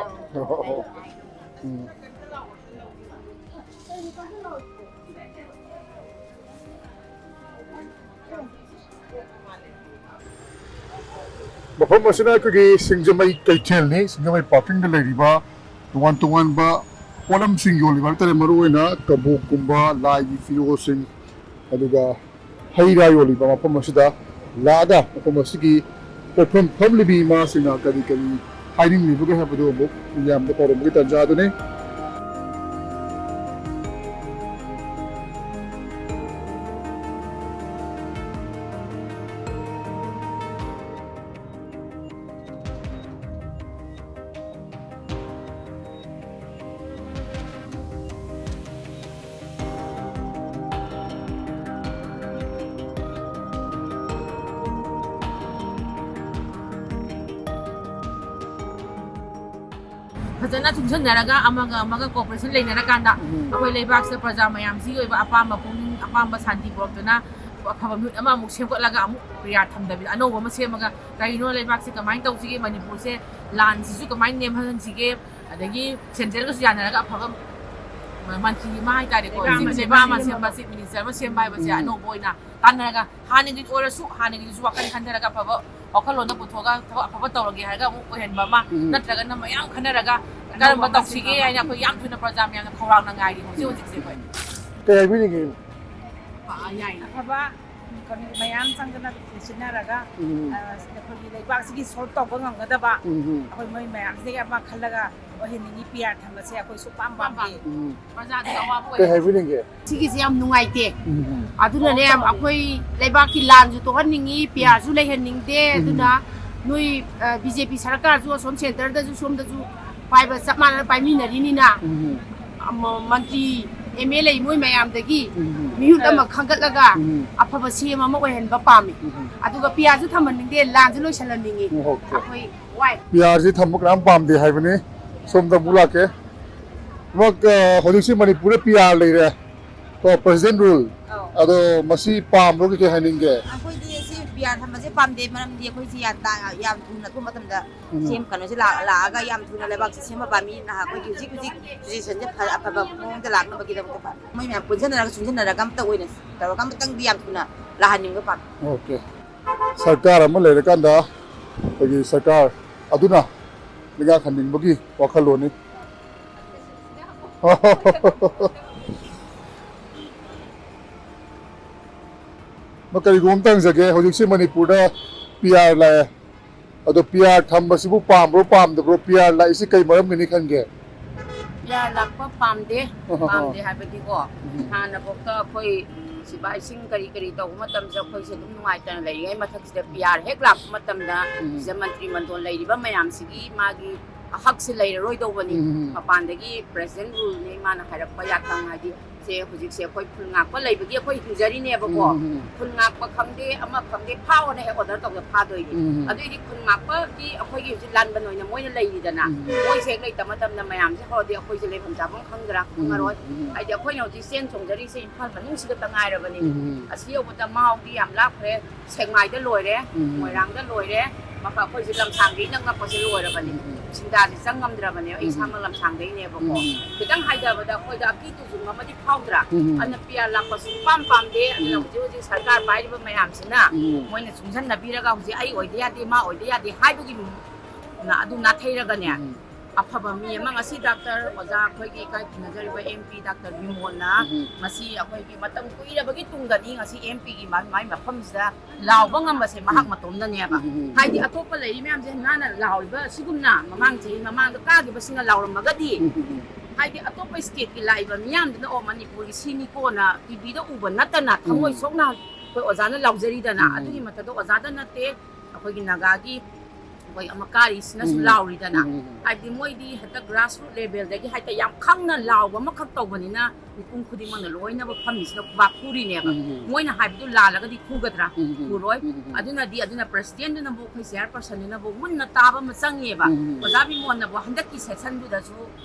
ꯃꯐꯝ ꯑꯁꯤꯅ ꯑꯩꯈꯣꯏꯒꯤ ꯁꯤꯡꯖꯃꯩ ꯀꯩꯊꯦꯜꯅꯤ ꯁꯤꯡꯖꯃꯩ ꯄꯥꯔꯀꯤꯡꯗ ꯂꯩꯔꯤꯕ ꯇꯣꯉꯥꯟ ꯇꯣꯉꯥꯟꯕ ꯄꯣꯠꯂꯝꯁꯤꯡ ꯌꯣꯜꯂꯤꯕ ꯍꯥꯏꯇꯥꯔꯦ ꯃꯔꯨꯑꯣꯏꯅ ꯀꯕꯣꯛꯀꯨꯝꯕ ꯂꯥꯏꯒꯤ ꯐꯤꯔꯣꯜꯁꯤꯡ ꯑꯗꯨꯒ ꯍꯩ ꯔꯥ ꯌꯣꯜꯂꯤꯕ ꯃꯐꯝ ꯑꯁꯤꯗ ꯂꯥꯛꯑꯒ ꯃꯐꯝ ꯑꯁꯤꯒꯤ ꯄꯣꯠꯐꯝ ꯐꯝꯂꯤꯕ ꯏꯃꯥꯁꯤꯡꯅ ꯀꯔꯤ ꯍꯥꯏꯅꯤꯡꯂꯤꯕꯒꯦ ꯍꯥꯏꯕꯗꯨ ꯑꯃꯨꯛ ꯃꯤꯌꯥꯝꯗ ꯄꯥꯎꯗꯝꯕꯒꯤ ꯇꯥꯟꯖꯥ ꯑꯗꯨꯅꯤ ꯐꯖꯅ ꯆꯨꯡꯁꯤꯟꯅꯔꯒ ꯑꯃꯒ ꯀooperation ꯂꯩꯅꯔꯀꯥꯟꯗ ꯑꯩꯈꯣꯏ ꯂꯩꯕꯥꯛꯁꯤꯗ ꯄ꯭ꯔꯖꯥ ꯃꯌꯥꯝꯁꯤꯒꯤ ꯑꯣꯏꯕ ꯑꯄꯥꯝꯕ ꯄꯨꯛꯅꯤꯡ ꯑꯄꯥꯝꯕ ꯁꯥꯟꯇꯤ ꯄꯨꯔꯛꯇꯨꯅ ꯑꯐꯕ ꯃꯤꯍꯨꯠ ꯑꯃ ꯑꯃꯨꯛ ꯁꯦꯝꯒꯠꯂꯒ ꯑꯃꯨꯛ ꯄ꯭ꯔꯤꯌꯥ ꯊꯝꯗꯕꯤꯗ ꯑꯅꯧꯕ ꯑꯃ ꯁꯦꯝꯃꯒ ꯀꯔꯤꯅꯣ ꯂꯩꯕꯥꯛꯁꯦ ꯀꯃꯥꯏꯅ ꯇꯧꯁꯤꯒꯦ ꯃꯅꯤꯄꯨꯔꯁꯦ ꯂꯥꯟꯁꯤꯁꯨ ꯀꯃꯥꯏꯅ ꯅꯦꯝꯍꯟꯁꯤꯒꯦ ꯑꯗꯒꯤ ꯁꯦꯟꯇ꯭ꯔꯦꯜꯒꯁꯨ ꯌꯥꯅꯔꯒ ꯑꯐꯕ ꯃꯟꯇ꯭ꯔꯤ ꯑꯃ ꯍꯥꯏꯇꯥꯔꯦꯀꯣ ꯂꯩꯕꯥꯛ ꯑꯃ ꯁꯦꯝꯕ ꯆꯤꯐ ꯃꯤꯅꯤꯁꯇꯔ ꯑꯃ ꯁꯦꯝꯕ ꯍꯥꯏꯕꯁꯦ ꯑꯅꯧꯕ ꯑꯣꯏꯅ ꯇꯥꯟꯅꯔꯒ ꯍꯥꯟꯅꯒꯤ ꯑꯣꯏꯔꯁꯨ ꯍꯥꯟꯅꯒꯤꯗꯨꯁꯨ ꯋꯥꯈꯜ ꯈꯟꯊꯔꯒ ꯑꯐꯕ ꯋꯥꯈꯜꯂꯣꯟꯗ ꯄꯨꯊꯣꯛꯑꯒ ꯊꯕꯛ ꯑꯐꯕ ꯇꯧꯔꯒꯦ ꯍꯥꯏꯔꯒ ꯑꯃꯨꯛ ꯑꯣꯏꯍꯟꯕ ꯑꯃ ꯅꯠꯇ꯭ꯔꯒꯅ ꯃꯌꯥꯝ ꯈꯟꯅꯔꯒ ꯀꯔꯝꯕ ꯇꯧꯁꯤꯒꯦ ꯍꯥꯏꯅ ꯑꯩꯈꯣꯏ ꯌꯥꯝ ꯊꯨꯅ ꯄ꯭ꯔꯖꯥ ꯃꯌꯥꯝꯅ ꯈꯧꯔꯥꯡꯅ ꯉꯥꯏꯔꯤ ꯍꯧꯖꯤꯛꯁꯦ ꯑꯩꯈꯣꯏ ꯀꯩ ꯍꯥꯏꯕꯤꯅꯤꯡꯒꯦ ꯌꯥꯏ ꯑꯐꯕ ꯃꯌꯥꯝ ꯆꯪꯗꯅ ꯁꯤꯟꯅꯔꯒ ꯑꯩꯈꯣꯏꯒꯤ ꯂꯩꯕꯥꯛꯁꯤꯒꯤ ꯁꯣꯜꯕ ꯇꯧꯕ ꯉꯝꯒꯗꯕ ꯑꯩꯈꯣꯏ ꯃꯣꯏ ꯃꯌꯥꯝꯁꯤꯗꯒꯤ ꯑꯃ ꯈꯜꯂꯒ ꯑꯣꯏꯍꯟꯅꯤꯡꯉꯤ ꯄꯤꯌꯥꯔ ꯊꯝꯕꯁꯦ ꯑꯩꯈꯣꯏ ꯁꯨꯛꯄꯥꯝ ꯄꯥꯝꯗꯦ ꯄ꯭ꯔꯖꯥꯗ ꯑꯋꯥꯕ ꯀꯩ ꯑꯣꯏ ꯍꯥꯏꯕꯤꯅꯤꯡꯒꯦ ꯁꯤꯒꯤꯁꯦ ꯌꯥꯝ ꯅꯨꯡꯉꯥꯏꯇꯦ ꯑꯗꯨꯅꯅꯦ ꯑꯩꯈꯣꯏ ꯂꯩꯕꯥꯛꯀꯤ ꯂꯥꯟꯁꯨ ꯇꯣꯛꯍꯟꯅꯤꯡꯉꯤ ꯄꯤꯌꯥꯔꯁꯨ ꯂꯩꯍꯟꯅꯤꯡꯗꯦ ꯑꯗꯨꯅ ꯅꯣꯏ ꯕꯤꯖꯦꯄꯤ ꯁꯔꯀꯥꯔꯁꯨ ꯑꯁꯣꯝ ꯁꯦꯟꯇꯔꯗꯁꯨ ꯁꯣꯝꯗꯁꯨ ꯄꯥꯏꯕ ꯆꯞ ꯃꯥꯟꯅꯅ ꯄꯥꯏꯃꯤꯟꯅꯔꯤꯅꯤꯅ ꯃꯟꯇ꯭ꯔꯤ MLA ꯃꯣꯏ ꯃꯌꯥꯝꯗꯒꯤ ꯃꯤꯍꯨꯠ ꯑꯃ ꯈꯟꯒꯠꯂꯒ ꯑꯐꯕ ꯁꯦꯝ ꯑꯃ ꯑꯣꯏꯍꯟꯕ ꯄꯥꯝꯃꯤ ꯑꯗꯨꯒ ꯄꯤꯌꯥꯔꯁꯨ ꯊꯝꯍꯟꯅꯤꯡꯗꯦ ꯂꯥꯟꯁꯨ ꯂꯣꯏꯁꯤꯜꯍꯟꯅꯤꯡꯉꯤ ꯑꯩꯈꯣꯏ ꯋꯥꯏ ꯄꯤꯌꯥꯔꯁꯤ ꯊꯝꯕ ꯀꯅꯥꯝ ꯄꯥꯝꯗꯦ ꯍꯥꯏꯕꯅꯤ ꯁꯣꯝꯗ ꯑꯃꯨꯛ ꯂꯥꯛꯀꯦ ꯍꯧꯖꯤꯛꯁꯤ ꯃꯅꯤꯄꯨꯔꯗ ꯄꯤꯌꯥꯔ ꯂꯩꯔꯦ ꯀꯣ ꯄ꯭ꯔꯦꯁꯤꯗꯦꯟ ꯔꯨꯜ ꯑꯗꯣ ꯃꯁꯤ ꯄꯥꯝꯕ꯭ꯔꯣ ꯀꯩ ꯍꯥꯏꯅꯤꯡꯒꯦ ꯑꯩꯈꯣꯏꯗꯤ ꯁꯤ ꯄꯤꯌꯥꯔ ꯊꯝꯕꯁꯦ ꯄꯥꯝꯗꯦ ꯃꯔꯝꯗꯤ ꯑꯩꯈꯣꯏꯁꯤ ꯌꯥꯝ ꯊꯨꯅ ꯑꯊꯨꯕ ꯃꯇꯝꯗ ꯁꯦꯝ ꯀꯩꯅꯣꯁꯦ ꯂꯥꯛꯑꯒ ꯌꯥꯝ ꯊꯨꯅ ꯂꯩꯕꯥꯛꯁꯦ ꯁꯦꯝꯕ ꯄꯥꯝꯃꯤ ꯑꯩꯈꯣꯏꯒꯤ ꯍꯧꯖꯤꯛ ꯁꯤꯆꯨꯋꯦꯁꯟꯁꯦ ꯑꯐꯕ ꯃꯑꯣꯡꯗ ꯂꯥꯛꯅꯕꯒꯤꯗꯃꯛꯇ ꯃꯣꯏ ꯃꯌꯥꯝ ꯄꯨꯟꯁꯤꯟꯅꯔꯒ ꯆꯨꯡꯁꯤꯟꯅꯔꯒ ꯑꯝꯇ ꯑꯣꯏꯅ ꯇꯧꯔꯒ ꯑꯃꯇꯪꯗꯤ ꯌꯥꯝ ꯊꯨꯅ ꯂꯥꯛꯍꯟꯅꯤꯡꯕ ꯄꯥꯝꯃꯤ. Okay. Sarkar ama lerakanda ꯑꯩꯈꯣꯏꯒꯤ ꯁꯔꯀꯥꯔ ꯑꯗꯨꯅ ꯂꯩꯉꯥꯛ ꯍꯟꯅꯤꯡꯕꯒꯤ ꯋꯥꯈꯜꯂꯣꯟꯅꯤ. ꯀꯔꯤꯒꯨꯝꯕ ꯍꯪꯖꯒꯦ ꯍꯧꯖꯤꯛꯁꯦ ꯃꯅꯤꯄꯨꯔꯗ ꯄꯤꯌꯥꯔ ꯂꯥꯛꯑꯦ ꯑꯗꯣ ꯄꯤꯌꯥꯔ ꯊꯝꯕꯁꯤꯕꯨ ꯄꯥꯝꯕ꯭ꯔꯣ ꯄꯥꯝꯗꯕ꯭ꯔꯣ ꯄꯤꯌꯥꯔ ꯂꯥꯛꯏꯁꯤ ꯀꯩ ꯃꯔꯝꯒꯤꯅꯤ ꯈꯟꯒꯦ? ꯄꯤꯌꯥꯔ ꯂꯥꯛꯄ ꯄꯥꯝꯗꯦ ꯍꯥꯏꯕꯗꯤꯀꯣ ꯍꯥꯟꯅꯐꯥꯎꯗ ꯑꯩꯈꯣꯏ ꯁꯤꯕꯥꯏꯁꯤꯡ ꯀꯔꯤ ꯇꯧꯕ ꯃꯇꯝꯁꯤꯗ ꯑꯩꯈꯣꯏꯁꯦ ꯑꯗꯨꯝ ꯅꯨꯡꯉꯥꯏꯇꯅ ꯂꯩꯔꯤꯉꯩ ꯃꯊꯛꯁꯤꯗ ꯄꯤꯌꯥꯔ ꯍꯦꯛ ꯂꯥꯛꯄ ꯃꯇꯝꯗ ꯁꯤꯗ ꯃꯟꯇ꯭ꯔꯤ ꯃꯟꯗꯣꯟ ꯂꯩꯔꯤꯕ ꯃꯌꯥꯝꯁꯤꯒꯤ ꯃꯥꯒꯤ ꯍꯛꯁꯦ ꯂꯩꯔꯔꯣꯏꯗꯧꯕꯅꯤ. ꯃꯄꯥꯟꯗꯒꯤ ꯄ꯭ꯔꯦꯁꯤꯗꯦꯟ ꯔꯨꯜꯅꯤ ꯃꯥꯅ ꯍꯥꯏꯔꯛꯄ ꯌꯥꯊꯪ ꯍꯥꯏꯗꯤ ꯍꯧꯖꯤꯛꯁꯦ ꯑꯩꯈꯣꯏ ꯈꯨꯜ ꯉꯥꯛꯄ ꯂꯩꯕꯒꯤ ꯑꯩꯈꯣꯏ ꯍꯤꯡꯖꯔꯤꯅꯦꯕꯀꯣ. ꯈꯨꯜ ꯉꯥꯛꯄ ꯈꯪꯗꯦ ꯑꯃ ꯈꯪꯗꯦ ꯐꯥꯎꯑꯣꯅ ꯍꯦꯛ ꯑꯣꯔꯗꯔ ꯇꯧꯗ ꯐꯥꯗꯣꯏꯅꯤ. ꯑꯗꯨꯏꯗꯤ ꯈꯨꯜ ꯉꯥꯛꯄꯒꯤ ꯑꯩꯈꯣꯏꯒꯤ ꯍꯧꯖꯤꯛ ꯂꯥꯟꯕꯟ ꯑꯣꯏꯅ ꯃꯣꯏꯅ ꯂꯩꯔꯤꯗꯅ ꯃꯣꯏꯁꯦ ꯍꯦꯛ ꯂꯩꯇꯕ ꯃꯇꯝꯗ ꯃꯌꯥꯝꯁꯦ ꯍꯧꯔꯗꯤ ꯑꯩꯈꯣꯏꯁꯦ ꯂꯩꯐꯝ ꯆꯥꯐꯝ ꯈꯪꯉꯔꯣꯏ. ꯍꯥꯏꯗꯤ ꯑꯩꯈꯣꯏꯅ ꯍꯧꯖꯤꯛ ꯆꯦꯟ ꯆꯣꯡꯖꯔꯤꯁꯦ ꯏꯝꯐꯥꯜ ꯃꯅꯨꯡꯁꯤꯗꯇ ꯉꯥꯏꯔꯕꯅꯤ. ꯑꯁꯤ ꯌꯧꯕꯗ ꯃꯍꯥꯎꯗꯤ ꯌꯥꯝ ꯂꯥꯞꯈ꯭ꯔꯦ. ꯁꯦꯛꯃꯥꯏꯗ ꯂꯣꯏꯔꯦ, ꯃꯣꯏꯔꯥꯡꯗ ꯂꯣꯏꯔꯦ, ꯑꯩꯈꯣꯏꯁꯦ ꯂꯝꯁꯥꯡꯗꯒꯤ ꯅꯛꯅꯛꯄꯁꯦ ꯂꯣꯏꯔꯕꯅꯤ. ꯁꯤꯡꯗꯥꯁꯦ ꯆꯪ ꯉꯝꯗ꯭ꯔꯕꯅꯦꯕ. ꯑꯩ ꯏꯁꯥꯃꯛ ꯂꯝꯁꯥꯡꯗꯩꯅꯦꯕꯀꯣ. ꯈꯤꯇꯪ ꯍꯥꯏꯊꯕꯗ ꯑꯩꯈꯣꯏꯗ ꯑꯀꯤ ꯇꯨꯖꯨꯡ ꯑꯃꯗꯤ ꯐꯥꯎꯗ꯭ꯔꯥ. ꯑꯗꯨꯅ ꯄꯤꯌꯥꯔ ꯂꯥꯛꯄꯁꯨ ꯄꯥꯝꯗꯦ. ꯑꯗꯨꯅ ꯍꯧꯖꯤꯛ ꯁꯔꯀꯥꯔ ꯄꯥꯏꯔꯤꯕ ꯃꯌꯥꯝꯁꯤꯅ ꯃꯣꯏꯅ ꯆꯨꯡꯁꯤꯟꯅꯕꯤꯔꯒ ꯍꯧꯖꯤꯛ ꯑꯩ ꯑꯣꯏꯗ ꯌꯥꯗꯦ ꯃꯥ ꯑꯣꯏꯗ ꯌꯥꯗꯦ ꯍꯥꯏꯕꯒꯤ ꯑꯗꯨ ꯅꯥꯊꯩꯔꯒꯅꯦ ꯑꯐꯕ ꯃꯤ ꯑꯃ ꯉꯁꯤ ꯗꯥꯛꯇꯔ ꯑꯣꯖꯥ ꯑꯩꯈꯣꯏꯒꯤ ꯏꯀꯥꯏ ꯈꯨꯝꯅꯖꯔꯤꯕ MP ꯗꯥꯛꯇꯔ ꯕꯤꯃꯣꯜꯅ ꯉꯁꯤ ꯑꯩꯈꯣꯏꯒꯤ ꯃꯇꯝ ꯀꯨꯏꯔꯕꯒꯤ ꯇꯨꯡꯗꯅꯤ ꯉꯁꯤ MPꯒꯤ ꯃꯥꯏ ꯃꯐꯝꯁꯤꯗ ꯂꯥꯎꯕ ꯉꯝꯕꯁꯦ ꯃꯍꯥꯛ ꯃꯇꯣꯝꯗꯅꯦꯕ. ꯍꯥꯏꯗꯤ ꯑꯇꯣꯞꯄ ꯂꯩꯔꯤ ꯃꯌꯥꯝꯁꯦ ꯃꯥꯅ ꯂꯥꯎꯔꯤꯕ ꯑꯁꯤꯒꯨꯝꯅ ꯃꯃꯥꯡ ꯆꯍꯤ ꯃꯃꯥꯡꯗ ꯀꯥꯈꯤꯕꯁꯤꯡꯅ ꯂꯥꯎꯔꯝꯃꯒꯗꯤ ꯍꯥꯏꯗꯤ ꯑꯇꯣꯞꯄ ꯁ꯭ꯇꯦꯠꯀꯤ ꯂꯥꯛꯏꯕ ꯃꯤꯌꯥꯝꯗꯨꯅ ꯃꯅꯤꯄꯨꯔꯒꯤ ꯁꯤꯅꯤꯀꯣꯅ ꯇꯤꯚꯤꯗ ꯎꯕ ꯅꯠꯇꯅ ꯊꯃꯣꯏ ꯁꯣꯛꯅ ꯑꯩꯈꯣꯏ ꯑꯣꯖꯥꯅ ꯂꯥꯎꯖꯔꯤꯗꯅ ꯑꯗꯨꯒꯤ ꯃꯊꯛꯇ ꯑꯣꯖꯥꯗ ꯅꯠꯇꯦ ꯑꯩꯈꯣꯏꯒꯤ ꯅꯥꯒꯥꯒꯤ ꯑꯩꯈꯣꯏ ꯑꯃ ꯀꯥꯔꯤꯁꯤꯅꯁꯨ ꯂꯥꯎꯔꯤꯗꯅ ꯍꯥꯏꯕꯗꯤ ꯃꯣꯏꯗꯤ ꯍꯦꯛꯇ ꯒ꯭ꯔꯥꯁꯔꯨꯠ ꯂꯦꯚꯦꯜꯗꯒꯤ ꯍꯦꯛꯇ ꯌꯥꯝ ꯈꯪꯅ ꯂꯥꯎꯕ ꯑꯃꯈꯛ ꯇꯧꯕꯅꯤꯅ ꯃꯤꯄꯨꯝ ꯈꯨꯗꯤꯡꯃꯛꯅ ꯂꯣꯏꯅꯕ ꯐꯝꯃꯤꯁꯤꯅ ꯈꯨꯕꯥꯛ ꯈꯨꯔꯤꯅꯦꯕ. ꯃꯣꯏꯅ ꯍꯥꯏꯕꯗꯨ ꯂꯥꯜꯂꯒꯗꯤ ꯈꯨꯒꯗ꯭ꯔꯥ? ꯈꯨꯔꯣꯏ. ꯑꯗꯨꯅ ꯄ꯭ꯔꯦꯁꯤꯗꯦꯟꯗꯨꯅꯕꯨ ꯑꯩꯈꯣꯏ ꯆꯤꯌꯔꯄꯔꯁꯟꯗꯨꯅꯕꯨ ꯃꯨꯟꯅ ꯇꯥꯕ ꯑꯃ ꯆꯪꯉꯦꯕ. ꯑꯣꯖꯥ ꯕꯤꯃꯣꯜꯅꯕꯨ ꯍꯟꯗꯛꯀꯤ ꯁꯦꯁꯟꯗꯨꯗꯁꯨ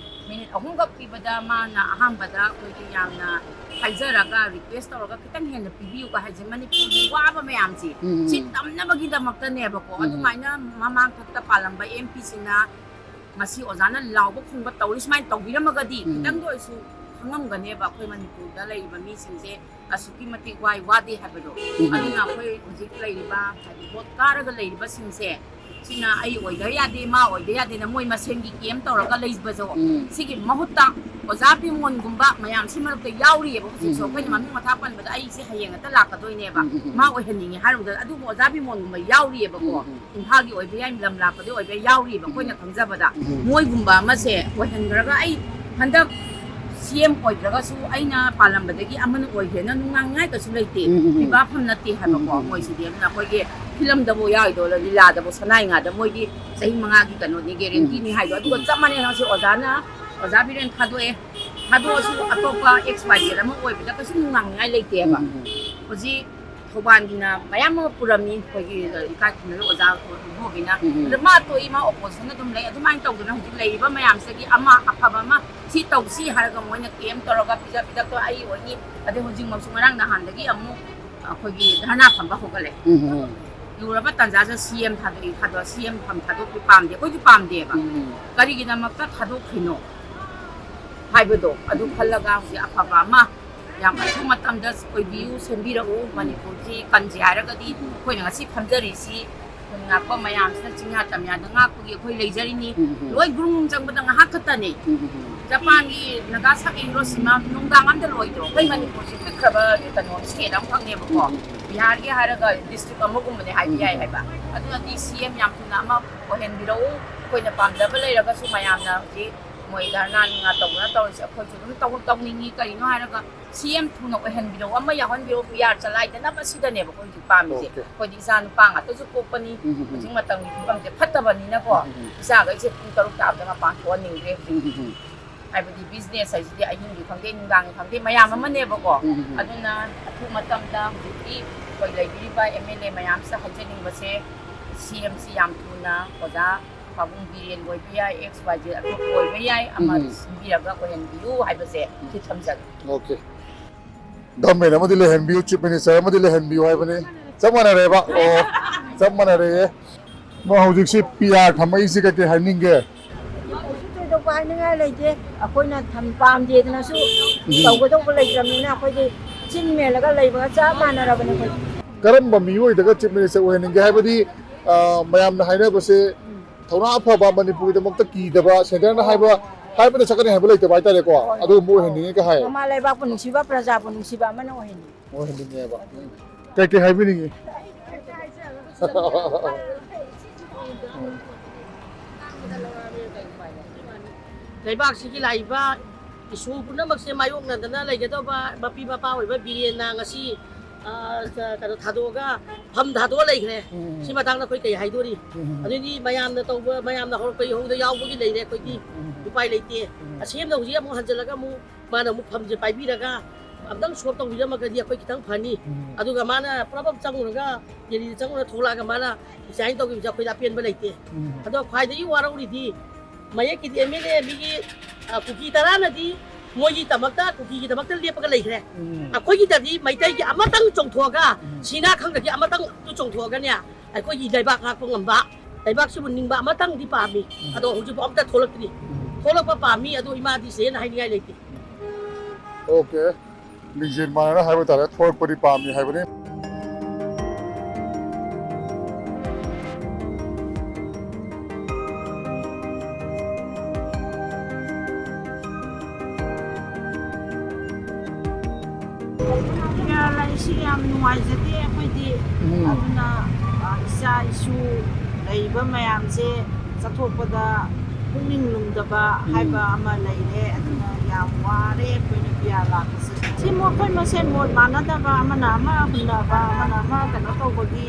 ꯃꯤꯅꯤꯠ 3ꯈꯛ ꯄꯤꯕꯗ ꯃꯥꯅ ꯑꯍꯥꯟꯕꯗ ꯑꯩꯈꯣꯏꯒꯤ ꯌꯥꯝꯅ ꯍꯥꯏꯖꯔꯒ ꯔꯤꯀ꯭ꯋꯦꯁ ꯇꯧꯔꯒ ꯈꯤꯇꯪ ꯍꯦꯟꯅ ꯄꯤꯕꯤꯌꯨꯒ ꯍꯥꯏꯁꯦ ꯃꯅꯤꯄꯨꯔꯒꯤ ꯋꯥꯕ ꯃꯌꯥꯝꯁꯦ ꯁꯤ ꯇꯝꯅꯕꯒꯤꯗꯃꯛꯇꯅꯦꯕꯀꯣ. ꯑꯗꯨꯃꯥꯏꯅ ꯃꯃꯥꯡꯊꯛꯇ ꯄꯥꯜꯂꯝꯕ MPꯁꯤꯡꯅ ꯉꯁꯤ ꯑꯣꯖꯥꯅ ꯂꯥꯎꯕ ꯈꯨꯡꯕ ꯇꯧꯔꯤ ꯁꯨꯃꯥꯏꯅ ꯇꯧꯕꯤꯔꯝꯃꯒꯗꯤ ꯈꯤꯇꯪꯗ ꯑꯣꯏꯔꯁꯨ ꯈꯪꯉꯝꯒꯅꯦꯕ ꯑꯩꯈꯣꯏ ꯃꯅꯤꯄꯨꯔꯗ ꯂꯩꯔꯤꯕ ꯃꯤꯁꯤꯡꯁꯦ ꯑꯁꯨꯛꯀꯤ ꯃꯇꯤꯛ ꯋꯥꯗꯦ ꯍꯥꯏꯕꯗꯣ. ꯑꯗꯨꯅ ꯑꯩꯈꯣꯏ ꯍꯧꯖꯤꯛ ꯂꯩꯔꯤꯕ ꯍꯥꯏꯗꯤ ꯚꯣꯠ ꯀꯥꯔꯒ ꯂꯩꯔꯤꯕꯁꯤꯡꯁꯦ ꯁꯤꯅ ꯑꯩ ꯑꯣꯏꯗ ꯌꯥꯗꯦ ꯃꯥ ꯑꯣꯏꯗ ꯌꯥꯗꯦꯅ ꯃꯣꯏ ꯃꯁꯦꯟꯒꯤ ꯀꯦꯝ ꯇꯧꯔꯒ ꯂꯩꯕꯁꯨ ꯁꯤꯒꯤ ꯃꯍꯨꯠꯇ ꯑꯣꯖꯥ ꯕꯤꯃꯣꯜꯒꯨꯝꯕ ꯃꯌꯥꯝꯁꯤ ꯃꯔꯛꯇ ꯌꯥꯎꯔꯤꯑꯕ ꯍꯧꯖꯤꯛꯁꯨ ꯑꯩꯈꯣꯏꯅ ꯃꯃꯤꯡ ꯃꯊꯥ ꯄꯟꯕꯗ ꯑꯩꯁꯦ ꯍꯌꯦꯡ ꯍꯦꯛꯇ ꯂꯥꯛꯀꯗꯣꯏꯅꯦꯕ ꯃꯥ ꯑꯣꯏꯍꯟꯅꯤꯡꯉꯦ ꯍꯥꯏꯔꯨꯕꯗ ꯑꯗꯨꯕꯨ ꯑꯣꯖꯥ ꯕꯤꯃꯣꯜꯒꯨꯝꯕ ꯌꯥꯎꯔꯤꯑꯕꯀꯣ. ꯏꯝꯐꯥꯜꯒꯤ ꯑꯣꯏꯕ ꯌꯥꯏ ꯂꯝ ꯂꯥꯞꯄꯗ ꯑꯣꯏꯕ ꯌꯥꯎꯔꯤꯑꯕ ꯑꯩꯈꯣꯏꯅ ꯈꯪꯖꯕꯗ ꯃꯣꯏꯒꯨꯝꯕ ꯑꯃꯁꯦ ꯑꯣꯏꯍꯟꯈ꯭ꯔꯒ ꯑꯩ ꯍꯟꯗꯛ CM ꯑꯣꯏꯗ꯭ꯔꯒꯁꯨ ꯑꯩꯅ ꯄꯥꯜꯂꯝꯕꯗꯒꯤ ꯑꯃꯅ ꯑꯣꯏꯒꯦꯅ ꯅꯨꯡꯉꯥꯏꯉꯥꯏ ꯀꯩꯁꯨ ꯂꯩꯇꯦ. ꯄꯤꯕꯥꯐꯝ ꯅꯠꯇꯦ ꯍꯥꯏꯕꯀꯣ ꯃꯣꯏꯁꯤꯗꯤ. ꯑꯗꯨꯅ ꯑꯩꯈꯣꯏꯒꯤ ꯐꯤꯂꯝꯗꯕꯨ ꯌꯥꯎꯔꯤꯗꯣ ꯂꯤꯂꯥꯗꯕꯨ ꯁꯅꯥꯏꯉꯥꯗ ꯃꯣꯏꯗꯤ ꯆꯍꯤ 5ꯒꯤ ꯀꯩꯅꯣꯅꯤ ꯒꯦꯔꯦꯟꯇꯤꯅꯤ ꯍꯥꯏꯗꯣ. ꯑꯗꯨꯒ ꯆꯞ ꯃꯥꯟꯅꯩ ꯉꯁꯤ ꯑꯣꯖꯥ ꯕꯤꯔꯦꯟ ꯊꯥꯗꯣꯛꯑꯁꯨ ꯑꯇꯣꯞꯄ XYZ ꯑꯃ ꯑꯣꯏꯕꯗ ꯀꯩꯁꯨ ꯅꯨꯡꯉꯥꯏꯉꯥꯏ ꯂꯩꯇꯦꯕ. ꯍꯧꯖꯤꯛ ꯊꯧꯕꯥꯜꯒꯤꯅ ꯃꯌꯥꯝ ꯑꯃ ꯄꯨꯔꯝꯃꯤ ꯑꯩꯈꯣꯏꯒꯤ ꯏꯀꯥꯏ ꯈꯨꯝꯅꯔꯤꯕ ꯑꯣꯖꯥ ꯕꯣꯕꯤꯅ. ꯑꯗ ꯃꯥ ꯇꯣꯛꯏ ꯃꯥ ꯑꯣꯄꯣꯖꯤꯁꯟ ꯑꯗꯨꯝ ꯂꯩ. ꯑꯗꯨꯃꯥꯏꯅ ꯇꯧꯗꯅ ꯍꯧꯖꯤꯛ ꯂꯩꯔꯤꯕ ꯃꯌꯥꯝꯁꯤꯗꯒꯤ ꯑꯃ ꯑꯐꯕ ꯑꯃ ꯁꯤ ꯇꯧꯁꯤ ꯍꯥꯏꯔꯒ ꯃꯣꯏꯅ ꯀꯦꯝ ꯇꯧꯔꯒ ꯄꯤꯗꯛꯇꯣ ꯑꯩ ꯑꯣꯏꯅꯤ. ꯑꯗꯩ ꯍꯧꯖꯤꯛꯃꯛꯁꯨ ꯉꯔꯥꯡ ꯅꯍꯥꯟꯗꯒꯤ ꯑꯃꯨꯛ ꯑꯩꯈꯣꯏꯒꯤ ꯙꯔꯅꯥ ꯐꯝꯕ ꯍꯧꯒꯠꯂꯦ. ꯂꯨꯔꯕ ꯇꯥꯟꯖꯥꯗ CM CM ꯐꯝ ꯊꯥꯗꯣꯛꯄꯤ ꯄꯥꯝꯗꯦ. ꯑꯩꯈꯣꯏꯁꯨ ꯄꯥꯝꯗꯦꯕ. ꯀꯔꯤꯒꯤꯗꯃꯛꯇ ꯊꯥꯗꯣꯛꯈ꯭ꯔꯤꯅꯣ ꯍꯥꯏꯕꯗꯣ ꯑꯗꯨ ꯈꯜꯂꯒ ꯍꯧꯖꯤꯛ ꯑꯐꯕ ꯑꯃ ꯌꯥꯝ ꯑꯊꯨꯕ ꯃꯇꯝꯗ ꯑꯣꯏꯕꯤꯌꯨ ꯁꯦꯝꯕꯤꯔꯛꯎ. ꯃꯅꯤꯄꯨꯔꯁꯤ ꯀꯟꯁꯦ ꯍꯥꯏꯔꯒꯗꯤ ꯑꯩꯈꯣꯏꯅ ꯉꯁꯤ ꯐꯝꯖꯔꯤꯁꯤ ꯈꯨꯟ ꯉꯥꯛꯄ ꯃꯌꯥꯝꯁꯤꯅ ꯆꯤꯡꯌꯥ ꯇꯝꯌꯥꯗ ꯉꯥꯛꯄꯒꯤ ꯑꯩꯈꯣꯏ ꯂꯩꯖꯔꯤꯅꯤ. ꯂꯣꯏ ꯒ꯭ꯔꯨꯡ ꯆꯪꯕꯗ ꯉꯥꯏꯍꯥꯛ ꯈꯛꯇꯅꯤ. ꯖꯄꯥꯟꯒꯤ ꯅꯥꯒꯥꯁꯥꯀꯤ ꯍꯤꯔꯣꯁꯤꯃꯥ ꯅꯨꯡꯗꯥꯡ ꯑꯝꯇ ꯂꯣꯏꯗ꯭ꯔꯣ. ꯑꯩꯈꯣꯏ ꯃꯅꯤꯄꯨꯔꯁꯤ ꯄꯤꯛꯈ꯭ꯔꯕ ꯀꯩꯅꯣ ꯁ꯭ꯇꯦꯠ ꯑꯃꯈꯛꯅꯦꯕꯀꯣ. ꯕꯤꯍꯥꯔꯒꯤ ꯍꯥꯏꯔꯒ ꯗꯤꯁꯇ꯭ꯔꯤꯛ ꯑꯃꯒꯨꯝꯕꯅꯦ ꯍꯥꯏꯕ ꯌꯥꯏ ꯍꯥꯏꯕ. ꯑꯗꯨꯅꯗꯤ CM ꯌꯥꯝ ꯊꯨꯅ ꯑꯃ ꯑꯣꯏꯍꯟꯕꯤꯔꯛꯎ. ꯑꯩꯈꯣꯏꯅ ꯄꯥꯝꯖꯕ ꯂꯩꯔꯒꯁꯨ ꯃꯌꯥꯝꯅ ꯍꯧꯖꯤꯛ ꯃꯣꯏ ꯙꯔꯅꯥ ꯇꯧꯗꯅ ꯇꯧꯔꯤꯁꯦ ꯑꯩꯈꯣꯏꯁꯨ ꯑꯗꯨꯝ tꯧꯅꯤꯡꯉꯤ. ꯀꯔꯤꯅꯣ ꯍꯥꯏꯔꯒ CM ꯊꯨꯅ ꯑꯣꯏꯍꯟꯕꯤꯔꯛꯎ. ꯑꯃ ꯌꯥꯎꯍꯟꯕꯤꯔꯛꯎ. ꯄꯤꯌꯥꯔ ꯆꯂꯥꯏꯗꯅꯕ ꯁꯤꯗꯅꯦꯕ ꯑꯩꯈꯣꯏ ꯍꯧꯖꯤꯛ ꯄꯥꯝꯃꯤꯁꯦ. ꯑꯩꯈꯣꯏꯗꯤ ꯏꯆꯥ ꯅꯨꯄꯥ ꯉꯥꯛꯇꯁꯨ ꯄꯣꯛꯄꯅꯤ. ꯍꯧꯖꯤꯛ ꯃꯇꯝꯒꯤ ꯐꯤꯕꯝꯁꯦ ꯐꯠꯇꯕꯅꯤꯅꯀꯣ ꯏꯆꯥꯈꯩꯁꯦ ꯄꯨꯡ 6 ꯇꯥꯕꯗ ꯃꯄꯥꯟ ꯊꯣꯛꯍꯟꯅꯤꯡꯗ꯭ꯔꯦ ꯍꯧꯖꯤꯛ. ꯍꯥꯏꯕꯗꯤ ꯕꯤꯖꯤꯅꯦꯁ ꯍꯥꯏꯁꯤꯗꯤ ꯑꯍꯤꯡꯒꯤ ꯈꯪꯗꯦ ꯅꯨꯡꯗꯥꯡꯒꯤ ꯈꯪꯗꯦ ꯃꯌꯥꯝ ꯑꯃꯅꯦꯕꯀꯣ. ꯑꯗꯨꯅ ꯑꯊꯨꯕ ꯃꯇꯝꯗ ꯍꯧꯖꯤꯛꯀꯤ ꯑꯩꯈꯣꯏ ꯂꯩꯕꯤꯔꯤꯕ MLA ꯃꯌꯥꯝꯁꯤꯗ ꯍꯥꯏꯖꯅꯤꯡꯕꯁꯦ CMꯁꯤ ꯌꯥꯝ ꯊꯨꯅ ꯑꯣꯖꯥ ꯄꯥꯕꯨꯡ ꯕꯤꯔꯦꯟ ꯑꯣꯏꯕ ꯌꯥꯏ XYZ ꯑꯇꯣꯞꯄ ꯑꯣꯏꯕ ꯌꯥꯏ ꯑꯃ ꯁꯤꯟꯕꯤꯔꯒ ꯑꯣꯏꯍꯟꯕꯤꯌꯨ ꯍꯥꯏꯕꯁꯦ ꯁꯤ ꯊꯝꯖꯒꯦ. Okay. Government amadi lehenbiyu, Chief Minister amadi lehenbiyu haibane. Chap manare ba o chap manare mo hojik si PR thamai si ka ke haninge ꯗꯣꯛꯄ ꯍꯥꯏꯅꯤꯡꯉꯥꯏ ꯂꯩꯇꯦ ꯑꯩꯈꯣꯏꯅ ꯄꯥꯝꯗꯦꯗꯅꯁꯨ ꯇꯧꯒꯗꯧꯕ ꯂꯩꯇ꯭ꯔꯕꯅꯤꯅ ꯑꯩꯈꯣꯏꯗꯤ ꯆꯤꯟ ꯃꯦꯜꯂꯒ ꯂꯩꯕꯒ ꯆꯞ ꯃꯥꯟꯅꯔꯕꯅꯤ ꯑꯩꯈꯣꯏ ꯀꯔꯝꯕ ꯃꯤꯑꯣꯏꯗꯒ ꯆꯤꯞ ꯃꯤꯅꯤꯁꯇꯔ ꯑꯣꯏꯍꯟꯅꯤꯡꯒꯦ ꯍꯥꯏꯕꯗꯤ ꯃꯌꯥꯝꯅ ꯍꯥꯏꯅꯕꯁꯦ ꯊꯧꯅꯥ ꯑꯐꯕ ꯃꯅꯤꯄꯨꯔꯒꯤꯗꯃꯛꯇ ꯀꯤꯗꯕ ꯁꯦꯟꯇꯔꯅ ꯍꯥꯏꯕꯗ ꯆꯠꯀꯅꯤ ꯍꯥꯏꯕ ꯂꯩꯇꯕ ꯍꯥꯏꯇꯥꯔꯦꯀꯣ ꯑꯗꯨꯒꯨꯝꯕ ꯑꯣꯏꯍꯟꯅꯤꯡꯉꯦ ꯀ ꯍꯥꯏ ꯃꯃꯥ ꯂꯩꯕꯥꯛꯄꯨ ꯅꯨꯡꯁꯤꯕ ꯄ꯭ꯔꯖꯥꯕꯨ ꯅꯨꯡꯁꯤꯕ ꯑꯃꯅ ꯑꯣꯏꯍꯟꯅꯤꯡꯉꯦꯕ ꯀꯩ ꯍꯥꯏꯕꯤꯅꯤꯡꯉꯤ ꯂꯩꯕꯥꯛꯁꯤꯒꯤ ꯂꯥꯛꯏꯕ ꯏꯁꯨ ꯄꯨꯝꯅꯃꯛꯁꯦ ꯃꯥꯌꯣꯛꯅꯗꯅ ꯂꯩꯒꯗꯧꯕ ꯃꯄꯤ ꯃꯄꯥ ꯑꯣꯏꯕ ꯕꯤꯔꯦꯟꯅ ꯉꯁꯤ ꯀꯩꯅꯣ ꯊꯥꯗꯣꯛꯑꯒ ꯐꯝ ꯊꯥꯗꯣꯛꯑ ꯂꯩꯈ꯭ꯔꯦ ꯁꯤ ꯃꯇꯥꯡꯗ ꯑꯩꯈꯣꯏ ꯀꯩ ꯍꯥꯏꯗꯣꯔꯤ ꯑꯗꯨꯗꯤ ꯃꯌꯥꯝꯅ ꯇꯧꯕ ꯃꯌꯥꯝꯅ ꯍꯧꯔꯛꯄ ꯏꯍꯧꯗ ꯌꯥꯎꯕꯒꯤ ꯂꯩꯔꯦ ꯑꯩꯈꯣꯏꯗꯤ ꯎꯄꯥꯏ ꯂꯩꯇꯦ ꯑꯁꯦꯝꯅ ꯍꯧꯖꯤꯛ ꯑꯃꯨꯛ ꯍꯟꯖꯤꯜꯂꯒ ꯑꯃꯨꯛ ꯃꯥꯅ ꯑꯃꯨꯛ ꯐꯝꯁꯦ ꯄꯥꯏꯕꯤꯔꯒ ꯑꯝꯇꯪ ꯁꯣꯞ ꯇꯧꯕꯤꯔꯝꯃꯒꯗꯤ ꯑꯩꯈꯣꯏ ꯈꯤꯇꯪ ꯐꯅꯤ ꯑꯗꯨꯒ ꯃꯥꯅ ꯄꯨꯂꯞ ꯆꯪꯉꯨꯔꯒ ꯗꯦꯜꯂꯤꯗ ꯆꯪꯉꯨꯔꯒ ꯊꯣꯛꯂꯛꯑꯒ ꯃꯥꯅ ꯗꯤꯖꯥꯏꯟ ꯇꯧꯈꯤꯕꯁꯦ ꯑꯩꯈꯣꯏꯗ ꯑꯄꯦꯟꯕ ꯂꯩꯇꯦ ꯑꯗꯣ ꯈ꯭ꯋꯥꯏꯗꯒꯤ ꯋꯥꯔꯧꯔꯤꯗꯤ ꯃꯌꯦꯛꯀꯤꯗꯤ MLA ꯃꯤꯒꯤ ꯀꯨꯀꯤ ꯇꯔꯥꯅꯗꯤ ꯃꯣꯏꯒꯤꯗꯃꯛꯇ ꯀꯨꯀꯤꯒꯤꯗꯃꯛꯇ ꯂꯦꯞꯄꯒ ꯂꯩꯈ꯭ꯔꯦ ꯑꯩꯈꯣꯏꯒꯤꯗꯗꯤ ꯃꯩꯇꯩꯒꯤ ꯑꯃꯇꯪ ꯆꯣꯡꯊꯣꯛꯑꯒ ꯁꯤꯅꯥ ꯈꯪꯗꯒꯤ ꯑꯃꯇꯪ ꯆꯣꯡꯊꯣꯛꯑꯒꯅꯦ ꯑꯩꯈꯣꯏꯒꯤ ꯂꯩꯕꯥꯛ ꯉꯥꯛꯄ ꯉꯝꯕ ꯂꯩꯕꯥꯛꯁꯤꯕꯨ ꯅꯤꯡꯕ ꯑꯃꯇꯪꯗꯤ ꯄꯥꯝꯃꯤ ꯑꯗꯣ ꯍꯧꯖꯤꯛꯐꯥꯎ ꯑꯝꯇ ꯊꯣꯛꯂꯛꯇ꯭ꯔꯤ ꯊꯣꯛꯂꯛꯄ ꯄꯥꯝꯃꯤ ꯑꯗꯣ ꯏꯃꯥꯗꯤ ꯁꯦꯅ ꯍꯥꯏꯅꯤꯡꯉꯥꯏ ꯂꯩꯇꯦ ꯑꯣꯀꯦ ꯂꯤꯡꯖꯦꯜ ꯃꯥꯟꯅꯅ ꯍꯥꯏꯕ ꯇꯥꯔꯦ ꯊꯣꯛꯂꯛꯄꯗꯤ ꯄꯥꯝꯃꯤ ꯍꯥꯏꯕꯅꯤ ꯂꯩꯁꯤ ꯌꯥꯝ ꯅꯨꯡꯉꯥꯏꯖꯗꯦ ꯑꯩꯈꯣꯏꯗꯤ ꯑꯗꯨꯅ ꯏꯆꯥ ꯏꯁꯨ ꯂꯩꯕ ꯃꯌꯥꯝꯁꯦ ꯆꯠꯊꯣꯛꯄꯗ ꯄꯨꯛꯅꯤꯡ ꯂꯨꯝꯗꯕ ꯍꯥꯏꯕ ꯑꯃ ꯂꯩꯔꯦ ꯑꯗꯨꯅ ꯌꯥꯝ ꯋꯥꯔꯦ ꯑꯩꯈꯣꯏꯅ PR ꯂꯥꯛꯄꯁꯦ ꯁꯤ ꯑꯩꯈꯣꯏ ꯃꯁꯦꯟ ꯃꯣꯠ ꯃꯥꯟꯅꯗꯕ ꯑꯃꯅ ꯑꯃ ꯍꯨꯟꯅꯕ ꯑꯃꯅ ꯑꯃ ꯀꯩꯅꯣ ꯇꯧꯕꯒꯤ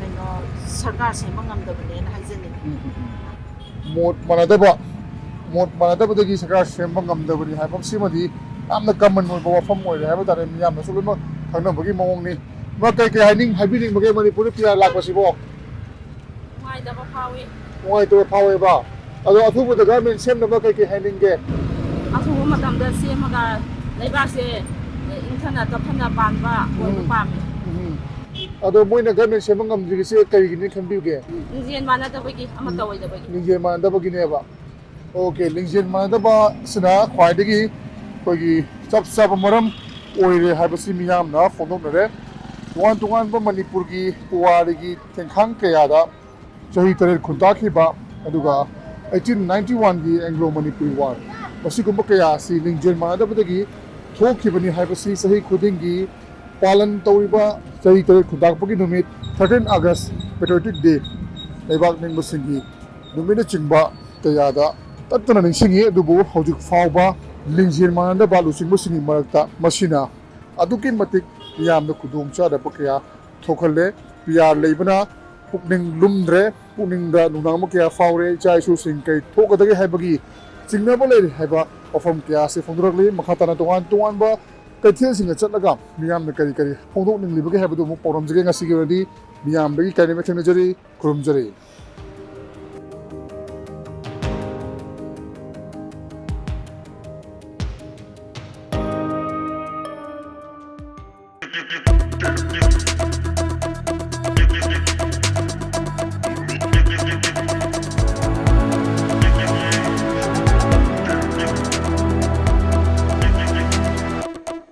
ꯀꯩꯅꯣ ꯁꯔꯀꯥꯔ ꯁꯦꯝꯕ ꯉꯝꯗꯕꯅꯦꯅ ꯍꯥꯏꯖꯅꯤꯡꯉꯤ ꯃꯣꯠ ꯃꯥꯟꯅꯗꯕꯗꯒꯤ ꯁꯔꯀꯥꯔ ꯁꯦꯝꯕ ꯉꯝꯗꯕꯅꯤ ꯍꯥꯏꯕ ꯁꯤꯃꯗꯤ ꯌꯥꯝꯅ ꯀꯃꯟ ꯑꯣꯏꯕ ꯋꯥꯐꯝ ꯑꯣꯏꯔꯦ ꯍꯥꯏꯕ ꯇꯥꯔꯦ ꯃꯤꯌꯥꯝꯅꯁꯨ ꯂꯣꯏꯅꯃꯛ ꯈꯪꯅꯕꯒꯤ ꯃꯑꯣꯡꯅꯤ ꯃꯥ ꯀꯩ ꯍꯥꯏꯕꯤꯅꯤꯡꯕꯒꯦ ꯃꯅꯤꯄꯨꯔꯗ PR ꯂꯥꯛꯄꯁꯤꯕꯣ ꯅꯨꯡꯉꯥꯏꯇꯕ ꯐꯥꯎꯏ ꯅꯨꯡꯉꯥꯏꯇꯕ ꯐꯥꯎꯋꯦꯕ ꯑꯗꯣ ꯑꯊꯨꯕꯗ ꯒꯚꯔꯟꯃꯦꯟ ꯁꯦꯝꯅꯕ ꯀꯩ ꯍꯥꯏꯅꯤꯡꯒꯦ ꯑꯊꯨꯕ ꯃꯇꯝꯗ ꯁꯦꯝꯃꯒ ꯂꯩꯕꯥꯛꯁꯦ ꯏꯪꯊꯅ ꯇꯞꯊꯅ ꯄꯥꯟꯕ ꯑꯣꯏꯕ ꯄꯥꯝꯃꯤ ꯑꯗꯣ ꯃꯣꯏꯅ ꯒꯚꯔꯟꯃꯦꯟ ꯁꯦꯝꯕ ꯉꯝꯗ꯭ꯔꯤꯁꯦ ꯀꯔꯤꯒꯤꯅꯤ ꯈꯟꯕꯤꯕꯒꯦ ꯂꯤꯡꯖꯦꯜ ꯃꯥꯟꯅꯗꯕꯒꯤ ꯑꯃꯠꯇ ꯑꯣꯏꯗꯕꯒꯤ ꯂꯤꯡꯖꯦꯜ ꯃꯥꯟꯅꯗꯕꯒꯤꯅꯦꯕ ꯑꯣꯀꯦ ꯂꯤꯡꯖꯦꯜ ꯃꯥꯟꯅꯗꯕꯁꯤꯅ ꯈ꯭ꯋꯥꯏꯗꯒꯤ ꯑꯩꯈꯣꯏꯒꯤ ꯆꯞ ꯆꯥꯕ ꯃꯔꯝ ꯑꯣꯏꯔꯦ ꯍꯥꯏꯕꯁꯤ ꯃꯤꯌꯥꯝꯅ ꯐꯣꯡꯗꯣꯛꯅꯔꯦ ꯇꯣꯉꯥꯟ ꯇꯣꯉꯥꯟꯕ ꯃꯅꯤꯄꯨꯔꯒꯤ ꯄꯨꯋꯥꯔꯤꯒꯤ ꯇꯦꯡꯈꯥꯡ ꯀꯌꯥꯗ ꯆꯍꯤ 8 ꯈꯨꯟꯇꯥꯈꯤꯕ ꯑꯗꯨꯒ 1891ꯒꯤ ꯑꯦꯡꯒ꯭ꯂꯣ ꯃꯅꯤꯄꯨꯔꯤ ꯋꯥꯔ ꯃꯁꯤꯒꯨꯝꯕ ꯀꯌꯥ ꯑꯁꯤ ꯂꯤꯡꯖꯦꯜ ꯃꯥꯟꯅꯗꯕꯗꯒꯤ ꯊꯣꯛꯈꯤꯕꯅꯤ ꯍꯥꯏꯕꯁꯤ ꯆꯍꯤ ꯈꯨꯗꯤꯡꯒꯤ ꯄꯥꯂꯟ ꯇꯧꯔꯤꯕ ꯆꯍꯤ 8 ꯈꯨꯟꯇꯥꯛꯄꯒꯤ ꯅꯨꯃꯤꯠ 13 ꯑꯥꯒꯁ ꯄꯦꯇ꯭ꯔꯤꯌꯣꯇꯤꯛ ꯗꯦ ꯂꯩꯕꯥꯛ ꯅꯤꯡꯕꯁꯤꯡꯒꯤ ꯅꯨꯃꯤꯠꯅꯆꯤꯡꯕ ꯀꯌꯥꯗ ꯇꯠꯇꯅ ꯅꯤꯡꯁꯤꯡꯉꯤ ꯑꯗꯨꯕꯨ ꯍꯧꯖꯤꯛ ꯐꯥꯎꯕ ꯂꯤꯡꯖꯦꯜ ꯃꯥꯟꯅꯗꯕ ꯂꯨꯆꯤꯡꯕꯁꯤꯡꯒꯤ ꯃꯔꯛꯇ ꯃꯁꯤꯅ ꯑꯗꯨꯛꯀꯤ ꯃꯇꯤꯛ ꯌꯥꯝꯅ ꯈꯨꯗꯣꯡꯆꯥꯗꯕ ꯀꯌꯥ ꯊꯣꯛꯍꯜꯂꯦ PR ꯂꯩꯕꯅ ꯄꯨꯛꯅꯤꯡ ꯂꯨꯝꯗ꯭ꯔꯦ ꯄꯨꯛꯅꯤꯡꯗ ꯅꯨꯡꯅꯥꯡꯕ ꯀꯌꯥ ꯐꯥꯎꯔꯦ ꯏꯆꯥ ꯏꯁꯨꯁꯤꯡ ꯀꯩ ꯊꯣꯛꯀꯗꯒꯦ ꯍꯥꯏꯕꯒꯤ ꯆꯤꯡꯅꯕ ꯂꯩꯔꯦ ꯍꯥꯏꯕ ꯋꯥꯐꯝ ꯀꯌꯥ ꯑꯁꯤ ꯐꯣꯡꯗꯣꯔꯛꯂꯤ ꯃꯈꯥ ꯇꯥꯅ ꯇꯣꯉꯥꯟ ꯇꯣꯉꯥꯟꯕ ꯀꯩꯊꯦꯜꯁꯤꯡꯗ ꯆꯠꯂꯒ ꯃꯤꯌꯥꯝꯅ ꯀꯔꯤ ꯐꯣꯡꯗꯣꯛꯅꯤꯡꯂꯤꯕꯒꯦ ꯍꯥꯏꯕꯗꯨ ꯑꯃꯨꯛ ꯄꯥꯎꯗꯝꯖꯒꯦ ꯉꯁꯤꯒꯤ ꯑꯣꯏꯅꯗꯤ ꯃꯤꯌꯥꯝꯗꯒꯤ ꯀꯥꯏꯅꯕ ꯊꯦꯡꯅꯖꯔꯤ ꯈꯨꯔꯨꯝꯖꯔꯤ